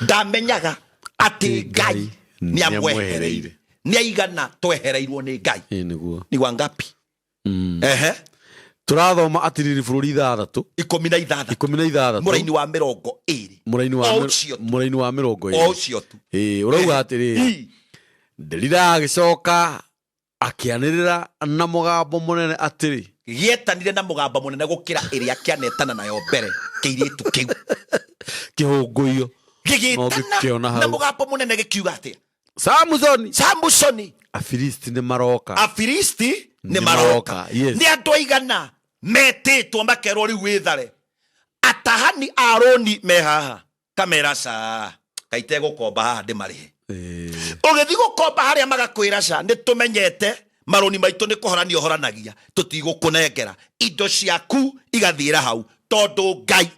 S2: ndamenyaga atĩ Ngai nĩ amwehereire nĩ aigana twehereirwo nĩ Ngai ni wangapi
S1: turathoma atiriri bũrũri 6
S2: 16 mũraini wa 20
S1: mũraini wa 20
S2: ũcio tu
S1: ũrauga atĩrĩ Delila agĩcoka akĩanĩrĩra na mũgambo mũnene atĩrĩ
S2: gĩetanire na mũgambo mũnene gũkĩra ĩrĩa kĩanetana nayo mbere kĩirĩtu kĩu
S1: kĩhũngũio
S2: gĩgĩtana na mũgambo mũnene gĩkiuga atĩa
S1: Samsoni Afilisti nĩ maroka
S2: nĩ andũ aigana metĩtwo makerwo rĩu wĩthare atahani Aroni mehaha kamera ca kaite gũkomba haha ndĩmarĩhe ũgĩthiĩ gũkomba harĩa magakwĩra ca nĩ tũmenyete maroni maitũ nĩ kũhorania ũhoranagia tũtigũkũnengera indo ciaku igathiĩra hau tondũ Ngai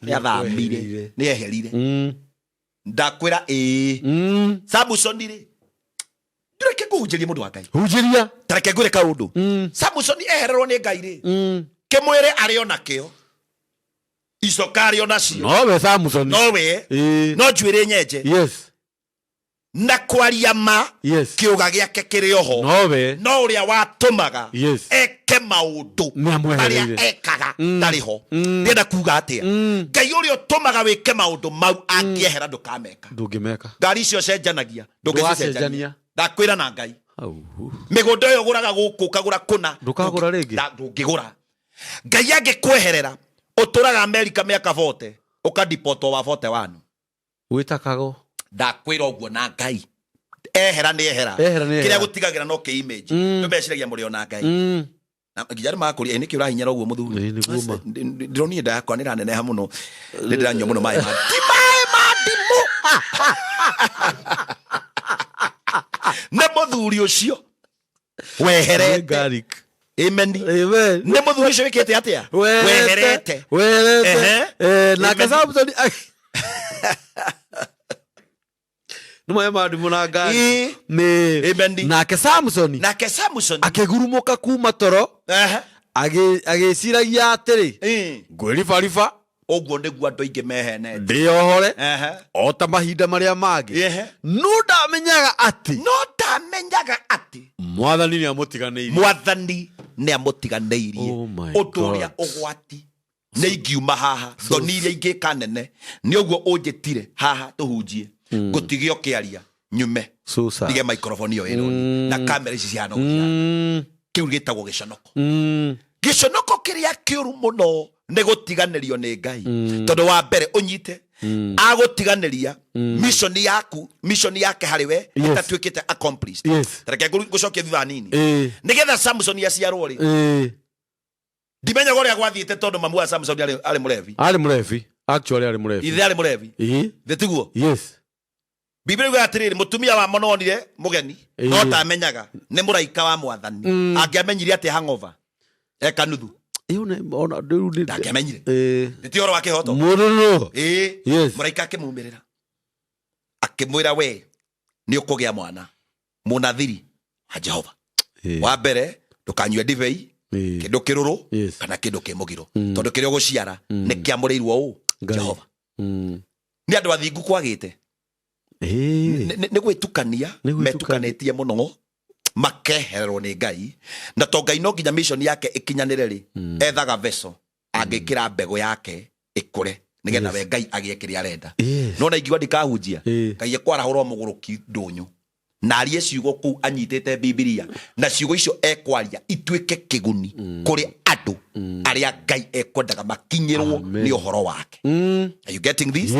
S2: nĩ athamire nĩ eherire ndakwĩra Samsoni-rĩ ndũreke kũhunjĩria mũndũ wa Ngai
S1: hunjĩria
S2: tareke ngwĩre kaũndũ Samsoni ehererwo nĩ Ngai-rĩ kĩmwĩre arĩ o nakĩo icoka arĩ o nacio
S1: nowe Samsoni
S2: nowe no njuĩrĩ nyenje na kwaria ma kĩũga gĩake kĩrĩ oho no ũrĩa watũmaga eke maũndũ marĩa ekaga ndarĩ ho ndĩenda kuga atĩa Ngai ũrĩa ũtũmaga wĩke maũndũ mau angĩehera ndũngĩmeka ngari icio cenjanagia ndũngĩcicenjania ndakwĩra na Ngai mĩgũnda ĩyo ũgũraga gũkũ ũkagũra kũna
S1: ndũkagũra rĩngĩ
S2: ndũngĩgũra Ngai angĩkweherera ũtũraga Amerika mĩaka 40 ũkadipotwo wa 41
S1: wĩtakago
S2: ndakwĩra ũguo na Ngai ehera nĩ ehera kĩrĩa gũtigagĩra no kĩ image tũmeciragia mũrĩ ona Ngai na nginya makũria nĩ kĩ ũrahinyara ũguo mũthuri ndĩronire nda yakwa nĩ raneneha mũno nĩ ndĩranyua mũno maĩ mandimũ nĩ mũthuri ũcio weherete amen nĩ mũthuri ũcio wĩkĩte atĩa weherete
S1: nake Samsoni nĩmoe mandimũ na ngari nake Samsoni akĩgurumũka kuma toro agĩciragia atĩrĩ ngwĩribariba
S2: ũguo nĩguo andũ aingĩ mehenete
S1: ndĩohore o ta mahinda marĩa mangĩ no ndamenyaga atĩ mwathani nĩ amũtiganĩirie ũndũ ũrĩa ũgwati nĩ ingiuma haha thoni iria ingĩka nene nĩ ũguo ũnjĩtire haha tũhunjie ngũtigio kĩaria nyume ndige microphone ĩyo ĩno na kamera ici cihana kĩu gĩtagwo gĩconoko
S2: kiria kiuru muno ne gutiganirio ni Ngai tondu wa mbere unyite agutiganiria mission yake hariwe itatwikite accomplished tareke gucokia thutha nini nigetha Samson aciarwo ri ndimenya goria gwathiite tondu mamu wa Samson ari mulevi
S1: actually ari mulevi
S2: ithe ari mulevi tiguo Biblia iga atiriri mutumia wa mononire mugeni no tamenyaga ni muraika wa mwathani angiamenyire ati hangover ekanuthu
S1: ona ndude
S2: ndakamenyire nditioro wake hoto
S1: muruno
S2: muraika akimumirira akimwira we ni ukugia mwana munathiri wa Jehova wa mbere ndukanywe divei kindu kiruru kana kindu kimugiro tondu kirio guciara ni kiamurirwo Jehova ni andu athingu kwagite ni gwitukania metukanetie muno makehererwo ni Ngai na to Ngai no nginya mission yake ikinyanire ri ethaga veso angikira mbego yake ikure nigetha we Ngai agie kiria arenda no na ingigwa ndikahunjia Ngai ekwarahurwo muguruki ndunyu na arie ciugo ku anyitete Biblia na ciugo icio ekwaria itwike kiguni kuri andu aria Ngai ekwendaga makinyirwo ni uhoro wake. Are you getting this?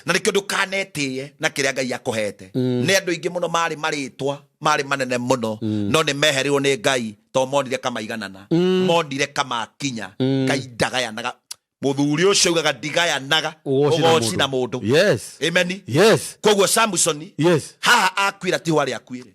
S2: Na nikio ndukanetie na kiria Ngai akohete ni andu ingi muno mari maritwa mari manene muno no ni meherirwo ni Ngai to monire kama iganana monire kama kinya Ngai ndagayanaga muthuri ucio ugaga ndigayanaga ugoci na mundu amen koguo Samson haha akwira ti hwari akwire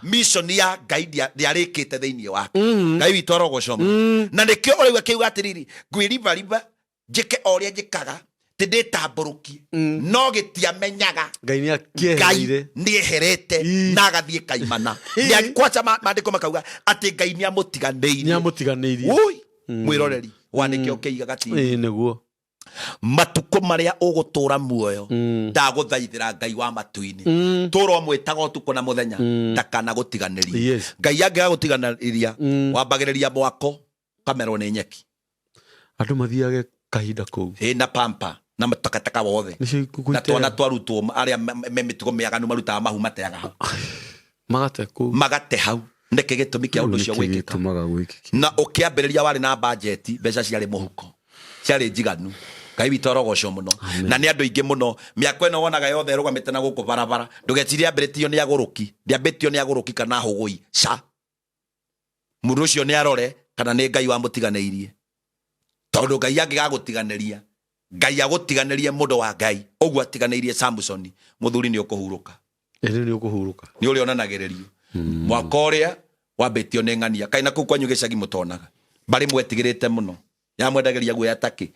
S2: mission ya Ngai ndiarikite thiini wake Ngai witoro gocoma na nikio uriwe kiuga atiriri gwiriva njike oria njikaga tinditamburukie no gitiamenyaga Ngai nieherete na agathie kaimana kwacha mandiko makauga ati Ngai niamutiganirie mwiroreri wanike okeiga gati
S1: niguo
S2: matuko maria ugutura muoyo ndaguthaithira Ngai wa matuini turo mwitaga utuko na muthenya ndakana gutiganiria Ngai angiga gutiganiria wambagiriria mwako kamerwo ni nyeki
S1: andu mathiage kahinda kuu
S2: na pampa na matakataka wothe na twana twarutwo aria memitugo miaganu marutaga mahu mateaga magate hau ndeke gitumi kia undu cio gwikika na ukiambiriria wari na budget mbeca ciari muhuko ciari njiganu Ngai witoro goco muno na ni andu ingi muno miako eno wonaga yothe rugamite na guku barabara ndugeciria ambiritio ni aguruki ndiambitio ni aguruki kana hugui mundu ucio ni arore kana ni Ngai wa mutiganeirie tondu Ngai angiga gutiganiria Ngai agutiganirie mundu wa Ngai ogwo atiganeirie Samson muthuri ni ukuhuruka ni uri onanagiririo mwaka uria wambitio ni ng'ania kaina kuu kwanyu gicagi mutonaga bari mwetigirite muno ya mwendageria guya taki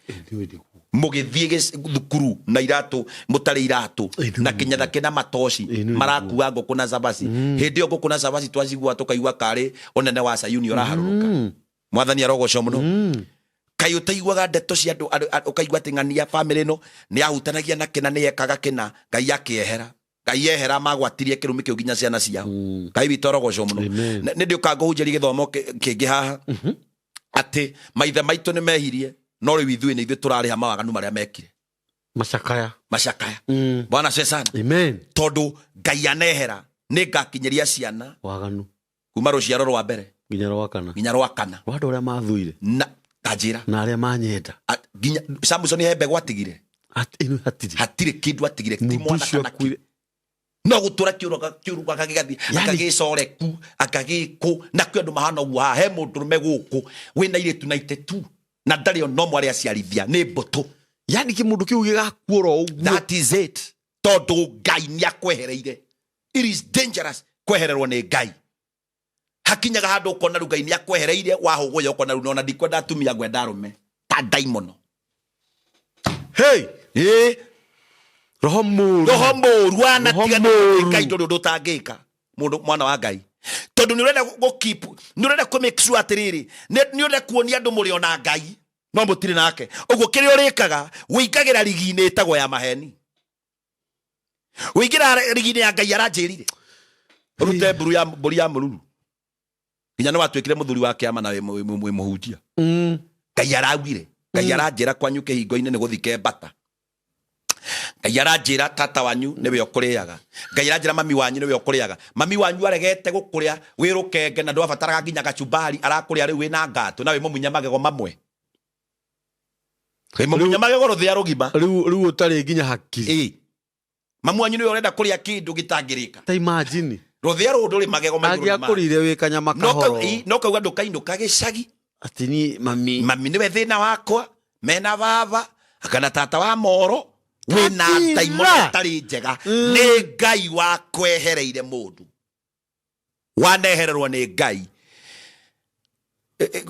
S2: mugithie thukuru na iratu mutari iratu na kinyatha kina matoshi marakuwa ngoku na zabasi hindi ngoku na zabasi twacigwa tukaigwa kari onene wa Sayuni oraharuka mwathani arogoco muno kai utaigwaga ndeto cia andu ukaigwa ting'ania family no ni ahutanagia na kina ni ekaga kina Ngai akiehera Ngai ehera magwatirie kirumi kiu ginya ciana ciao Ngai witoro goco muno ni ndi ukangahunjeri githomo kingi haha ati maithe maitu ni mehirie no ri withui ni ithu turariha mawaganu maria mekire
S1: macakaya
S2: Bwana sesana
S1: amen
S2: tondu Ngai anehera ni ngakinyeria ciana
S1: waganu
S2: kuma ruciaro rwa mbere
S1: nginya rwa kana wandu aria mathuire
S2: na tajira
S1: na aria manyenda
S2: nginya Samson hembe gwatigire hatire kindu atigire ti mwana kana no gutura kiuruka kagigathi akagicoreku akagiku na kwi andu mahana uguo he mundurume guku wina iretu na itetu na ndari no mwari aciarithia ni mbutu
S1: yani kimundu kiu gigakuora uguo
S2: that is it tondu Ngai ni akwehereire it is dangerous kwehererwo ni Ngai hakinyaga handu ukona ru Ngai ni akwehereire wahuguya ukona ru nona ndikwenda atumia ngwenda arume ta daimono roho muru anatigana Ngai tondu ndutangika mundu mwana wa Ngai tondu ni urenda gukeep ni urenda ku make sure atiriri ni urenda kuonia andu muri ona Ngai no mutire nake uguo kiri urikaga wiikagira rigine etagwo ya maheni wigira rigine ya Ngai aranjirire rute mburu ya mururu nginya no watwikire muthuri wake ama nawe muhunjia Ngai aragwire Ngai aranjira kwanyu kihingo-ini ni guthike mbata Ngai aranjira tata wanyu niwe ukuriaga Ngai aranjira mami wanyu niwe ukuriaga mami wanyu aregete gukuria wirukenge na ndwabataraga nginya gacumbari arakuria riu wina ngatu nawe mumunya magego mamwe Munya magego thia rugima.
S1: Riu utari nginya hakiri.
S2: Mamu anyu ni urenda kuria kindu gitangirika.
S1: Ta imagine.
S2: Ruthia ru nduri magego maguru.
S1: Agia kurire wi kanyama kahoro.
S2: No kauga ndukainduka gicagi.
S1: Atini mami
S2: niwe thina wakwa mena baba akana tata wa moro wina taimona tari njega ni Ngai wa kwehereire mundu wanehererwo ni Ngai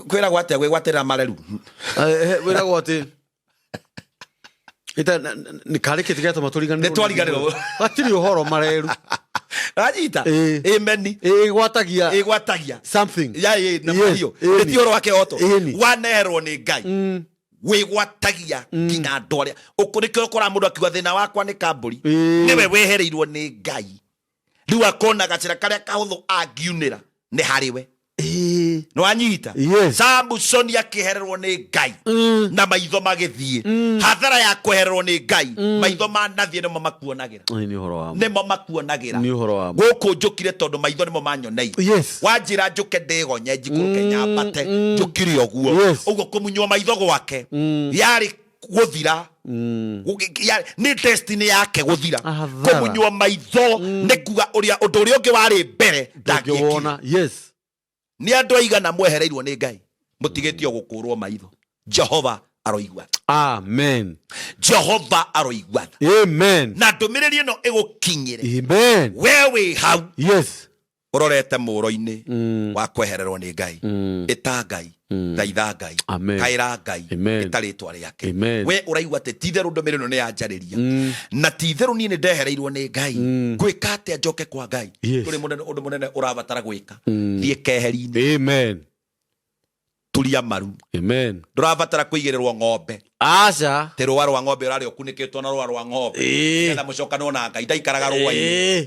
S2: kwira gwate gwatira mareru
S1: wira gwate ita ni kale kitigata maturiganiro
S2: ni twariganiro
S1: atiri uhoro mareru
S2: Ajita amen gwatagia
S1: something
S2: ya na mario eti oro wake oto waneherwo ni Ngai we gwatagia kinya ndore ukurikira kora mundu akiwa thina wakwa ni kamburi niwe wehereirwo ni Ngai riu akona gacira karia kahuthu angiunira ni hariwe no anyita Samson akihererwo ni Ngai na maitho magithie hathara ya kwehererwo ni Ngai maitho manathie nimo makuonagira
S1: ni horo wa
S2: nimo makuonagira
S1: ni horo wa
S2: guku njukire tondu maitho nimo manyonei wanjira njuke ndigonye njikuruke nyambate njukire oguo uguo kumunywa maitho gwake yari guthira ni destiny yake guthira kumunywa maitho nikuga uria undu uria ungi wari mbere
S1: ndagiona
S2: ni andu aigana mwehereirwo ni Ngai mutigitio gukurwo maitho Jehova aroigwa
S1: amen
S2: Jehova aroigwa
S1: amen
S2: na ndumiriri ino igukinyire
S1: amen
S2: wewe hau urorete muro-ini wa kwehererwo ni Ngai ita Ngai thaitha Ngai kaira Ngai itaritwa riake we uraigwa te titheru ndumiriri ino ni yanjariria na titheru ni ndehereirwo ni Ngai gwika atia njoke kwa Ngai turi undu munene urabatara gwika thie keheri-ini
S1: amen
S2: tulia maru
S1: amen
S2: ndurabatara kuigirirwo ng'ombe
S1: aca
S2: te rwa rwa ng'ombe urari ukunikitwo na rwa ng'ombe nenda mucokano na Ngai ndaikaraga rwa-ini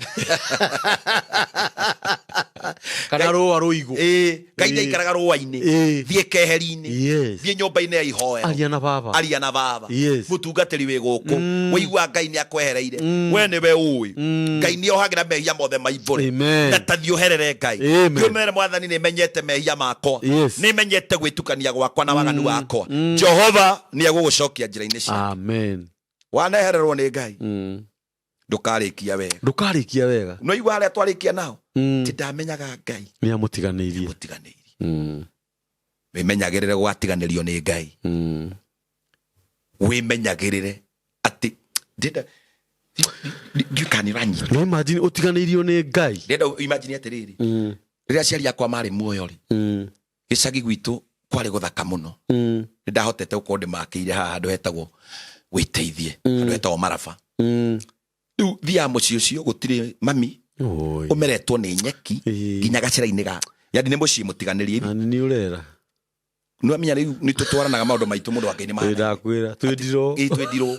S1: kana rwa ruigu
S2: Ngai ndaikaraga rwa-ini thie keheri-ini thie nyumba-ini ya ihoya aria na baba mutungatiri wi guku wigua Ngai ni akwehereire we niwe ui Ngai ni ohagira mehia mothe maimbure na tathi uherere Ngai ngumere mwathani ni menyete mehia makwa ni menyete gwitukania gwakwa na waganu wakwa Jehova ni agugucokia njira-ini ciake
S1: amen
S2: wanehererwo ni Ngai ndukarikia wega no igwa aria twarikia nao ti ndamenyaga Ngai
S1: ni amutiganirie
S2: wimenyagirire gwatiganirio ni Ngai wimenyagirire ati ndenda ndikaniranyita
S1: no imagine utiganirio ni Ngai
S2: ndenda imagine atiriri riria ciari akwa mari muoyo ri gicagi gwitu kwari guthaka muno ndahotete uko ndimakire haha handu hetagwo gwiteithie handu hetagwo Maraba riu thia muci ucio gutire mami umeretwo ni nyeki nginya gacira-ini ga yani ni muci mutiganirie
S1: ni urera
S2: no amenya riu ni tutwaranaga maundu maitu mundu wake ni ma
S1: ndakwira twendiro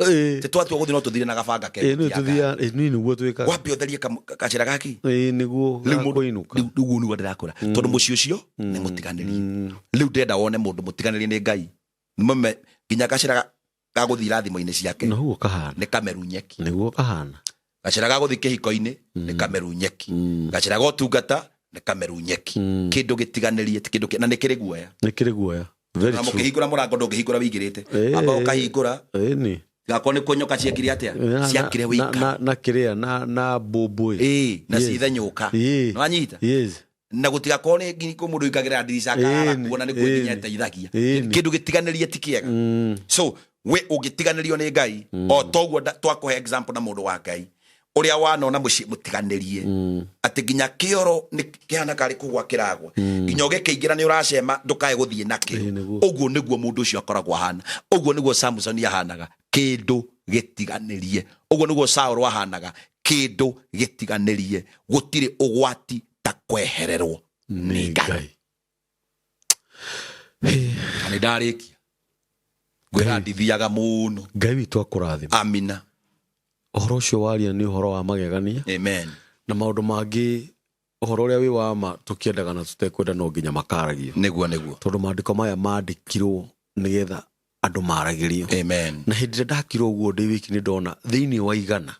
S2: te twatu guthi no tuthire na gabanga ke
S1: no tuthia ni niguo twika
S2: wapi utherie gacira gaki
S1: niguo gakuinuka
S2: riu ni ndirakura tondu muci ucio ni mutiganirie riu ndenda wone mundu mutiganirie ni Ngai nimome nginya gacira gaguthira thimo-ini ciake
S1: no huo kahana
S2: ni kameru nyeki
S1: niguo kahana
S2: gacira gaguthi kihiko-ini ni kameru nyeki gacira gotungata ni kameru nyeki kindu gitiganirie ti kindu na ni kiri guoya very true mukihingura murango ndungihingura wigirite amba ukahingura
S1: ni
S2: gako ni kunyoka ciekire atia ciakire wika
S1: na kiria na boboy
S2: na cithe nyuka no anyita na gutiga kone ngini ko mundu ikagira ndirisha kana kuona ni kwinyete ithagia kindu gitiganirie ti kiega so we ugitiganirio ni Ngai o toguo twakuhe example na mundu wa Ngai uria wanona muci mutiganirie ati nginya kioro ni kihana kari kugwa kiragwa nginya ugekiingira ni uracema ndukae guthie naki uguo niguo mundu ucio akoragwa hana uguo niguo Samson yahanaga kindu gitiganirie uguo niguo Saul wahanaga kindu gitiganirie gutire ugwati ta kwehererwo ni Ngai ani ndarikia gwira ndithiaga muno
S1: Ngai witu akurathima
S2: amina
S1: uhoro ucio waria ni uhoro wa magegania
S2: amen
S1: na maundu mangi uhoro uria wi wa ma tukiendaga na tutekwenda no nginya makaragio
S2: niguo
S1: tondu maandiko maya mandikirwo nigetha andu maragirio
S2: amen
S1: na hindi ndakirwo guo ndi wiki ni ndona thiini wa igana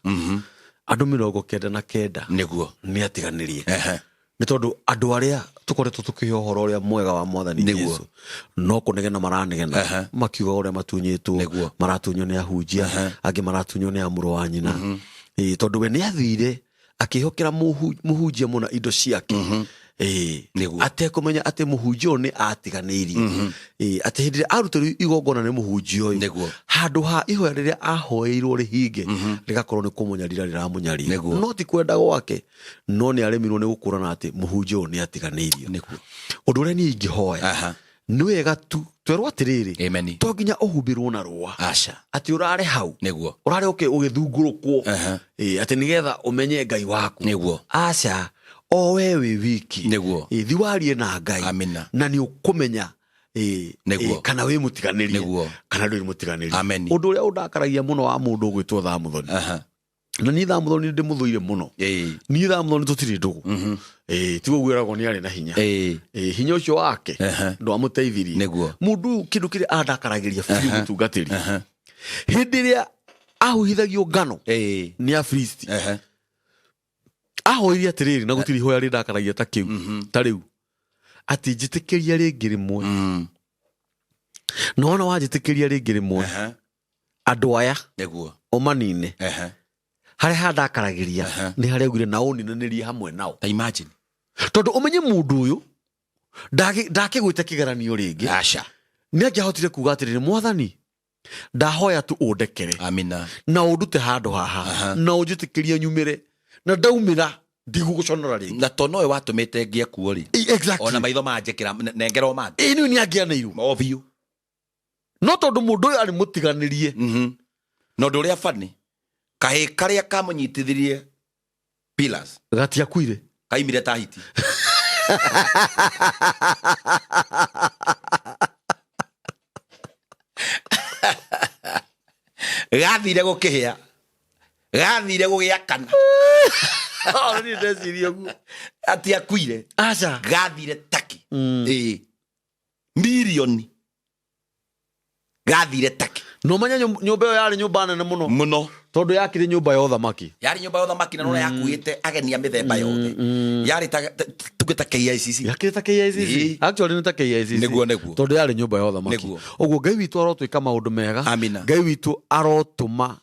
S1: andu 99
S2: niguo
S1: ni atiganirie nĩ tondũ andũ arĩa tũkoretwo tũkĩhe ũhoro ũrĩa mwega wa Mwathani Jesũ no kũnegena maranegena makiuga ũrĩa matunyĩtwo maratunywo nĩ ahunjia angĩ maratunywo nĩ mũrũ wa nyina tondũ we nĩ athire akĩhokera mũhunjia mũna indo ciake atekũmenya atĩ mũhunjia ũyũ nĩ atiganĩirie atĩ hĩndĩ ĩrĩa arutĩrwo igongona nĩ mũhunjia ũyũ handũ ha ihoya rĩrĩa ahoeirwo rĩhinge rĩgakorwo nĩ kũmũnyarira rĩramũnyaria no ti kwenda gwake no nĩ aremirwo nĩ gũkũrana atĩ mũhunjia ũyũ nĩ atiganĩirio ũndũ ũrĩa niĩ ingĩhoya nĩ wega tu twerwo atĩrĩrĩ to nginya ũhumbĩrwo na rũa atĩ ũrare hau ũrare ũgĩthungũrũkwo atĩ nĩgetha ũmenye Ngai waku aca o we wĩ wiki thi warie na Ngai na nĩ ũkũmenya kana wĩ mũtiganĩrie kana ndũrĩ mũtiganĩrie ũndũ ũrĩa ũndakaragia mũno wa mũndũ ũgwĩtwo Thamũthoni na niĩ Thamũthoni ndĩ mũthũire mũno niĩ Thamũthoni tũtirĩ ndũgũ tigo gwĩragwo nĩ arĩ na hinya hinya ũcio wake ndwamũteithirie mũndũ kĩndũ kĩrĩa andakaragĩria biũ mũtungatĩri hĩndĩ ĩrĩa ahuhithagio ngano nĩ Afilisti ahoirie atĩrĩrĩ na gũtirĩ ihoya rĩndakaragia ta kĩu ta rĩu atĩ njĩtĩkĩria rĩngĩ rĩmwe no wona wanjĩtĩkĩria rĩngĩ rĩmwe andũ aya ũmanine harĩa handakaragĩria nĩ harĩa augire na ũninanĩrie hamwe nao tondũ ũmenye mũndũ ũyũ ndakĩgwĩte kĩgeranio rĩngĩ nĩ angĩahotire kuga atĩrĩrĩ Mwathani ndahoya tu ũndekere na ũndute handũ haha na ũnjĩtĩkĩrie nyumĩre na ndaumĩra ndigũgũconora rĩngĩ
S2: na to nowe watũmĩte ngĩekuo rĩ ona maitho manjĩkĩra nengerwo mangĩ
S1: nĩ nĩ angĩanĩirwo
S2: biũ
S1: no tondũ mũndũ ũyũ arĩ mũtiganĩrie
S2: na ũndũ ũrĩa bani kahĩ karĩa kamũnyitithirie pillars
S1: gatiakuire
S2: kaimire ta hiti gathire gũkĩhĩa gathire gũgĩakana
S1: nĩ ndeciria guo
S2: atiakuire gathire taki mirioni gathire taki
S1: no manya nyũmba ĩyo yarĩ nyũmba nene mũno tondũ yakĩrĩ nyũmba ya ũthamaki
S2: na no yakuĩte agenia mĩthemba yothe yarĩ tuge ta KICC
S1: yakĩrĩ ta KICC actually nĩ ta KICC
S2: nĩguo
S1: tondũ yarĩ nyũmba ya ũthamaki ũguo Ngai witũ arotwĩka maũndũ mega Ngai witũ arotũma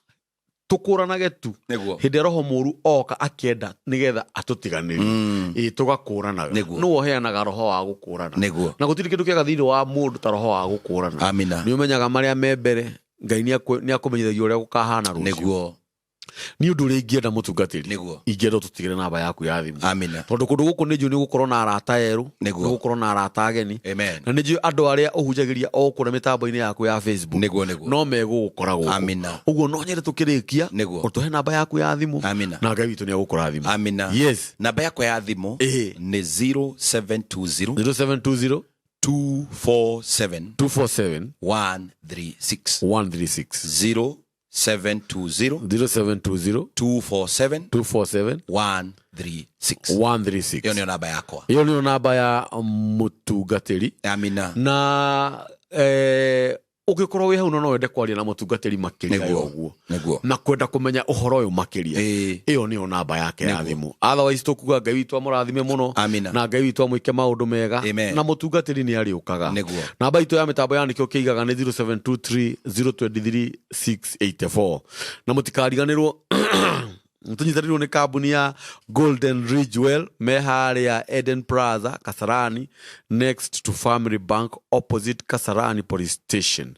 S1: tũkũranage tu hĩndĩ roho mũru oka akĩenda nĩgetha atũtiganĩrie tũgakũranaga nĩ woheanaga roho wa gũkũrana na gũtirĩ kĩndũ kĩega thĩinĩ wa mũndũ ta roho wa gũkũrana nĩ ũmenyaga marĩa me mbere Ngai nĩ akũmenyithagia ũrĩa gũkahana rũciũ nĩ ũndũ ũrĩa ingĩenda mũtungatĩri ingĩenda tũtigĩre namba yaku ya thimũ tondũ kũndũ gũkũ nĩ njũĩ nĩ gũkorwo na arata erũ nĩ gũkorwo na arata ageni na nĩ njũĩ andũ arĩa ũhunjagĩria o kũrĩa mĩtambo-inĩ yaku ya Facebook no megũgũkora gũkũ ũguo no nyende tũkĩrĩkia ũtũhe namba yaku ya thimũ na Ngai witũ nĩ agũkũrathima
S2: namba yakwa ya thimũ nĩ 0720 247 136 0720 247 136 iyo nĩyo namba yakwa
S1: iyo nĩyo namba ya mũtungatĩri na ũgĩkorwo wĩ hau no wende kwaria na mũtungatĩri makĩria ũguo na kwenda kũmenya ũhoro ũyũ makĩria ĩyo nĩyo namba yake ya thimũ otherwise tũkuga Ngai witũ amũrathime mũno na Ngai witũ amwĩke maũndũ mega na mũtungatĩri nĩ arĩũkaga namba itũ ya mĩtambo yandĩkĩtwo kĩigaga nĩ 0723 023 684 na mũtikariganĩrwo tũnyitanĩirwo nĩ kambuni ya Golden Ridge Well me harĩa Eden Plaza Kasarani next to Family Bank opposite Kasarani Police Station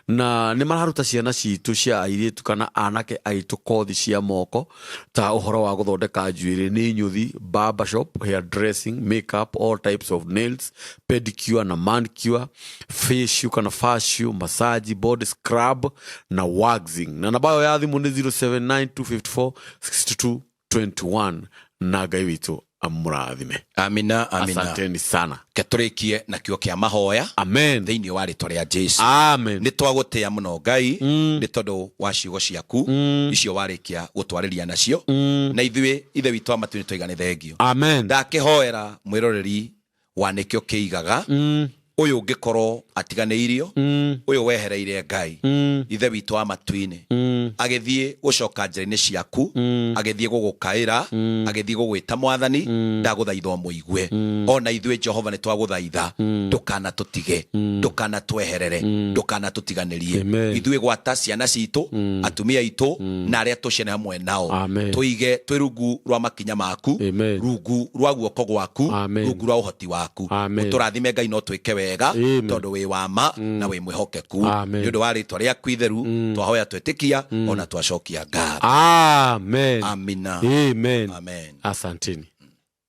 S1: na nĩ mararuta ciana citũ cia airĩtu kana anake aitũ kothi cia moko ta ũhoro wa gũthondeka njuĩrĩ nĩ nyuthi barber shop hair dressing makeup all types of nails pedicure na manicure facial kana facial massage body scrub na waxing na namba ya thimũ nĩ 079254 6221 na Ngai witũ amũrathime asanteni sana
S2: ketũrĩkie na kĩo kĩa mahoya thĩinĩ wa rĩtwa rĩa Jesũ nĩ twagũtĩa mũno Ngai nĩ tondũ wa ciugo ciaku icio warĩkia gũtwarĩria nacio na ithuĩ ithe witũ wa matu nĩ tũigane thengio ndakĩhoera mwĩroreri wa nĩkĩo kĩigaga ũyũ ũngĩkorwo atiganeirio uyu wehereire Ngai ithe witu wa matuini agithie gucoka njira-ini ciaku agithie gugukaira agithie gugwita mwathani ndaguthaitha muigue ona ithue Jehova ni twaguthaitha ndukana tutige ndukana tweherere ndukana tutiganirie ithue gwata ciana citu atumia itu na aria tucene hamwe nao tuige twirungu rwa makinya maku rungu rwa guoko gwaku rungu rwa uhoti waku uturathime Ngai no twike wega tondu wi wama na wi mwihokeku ni undu wa ritwa riaku itheru twahoya twetikia ona twacokia ngatho.
S1: Amen.
S2: Amina.
S1: Amen.
S2: Amen.
S1: Asanteni.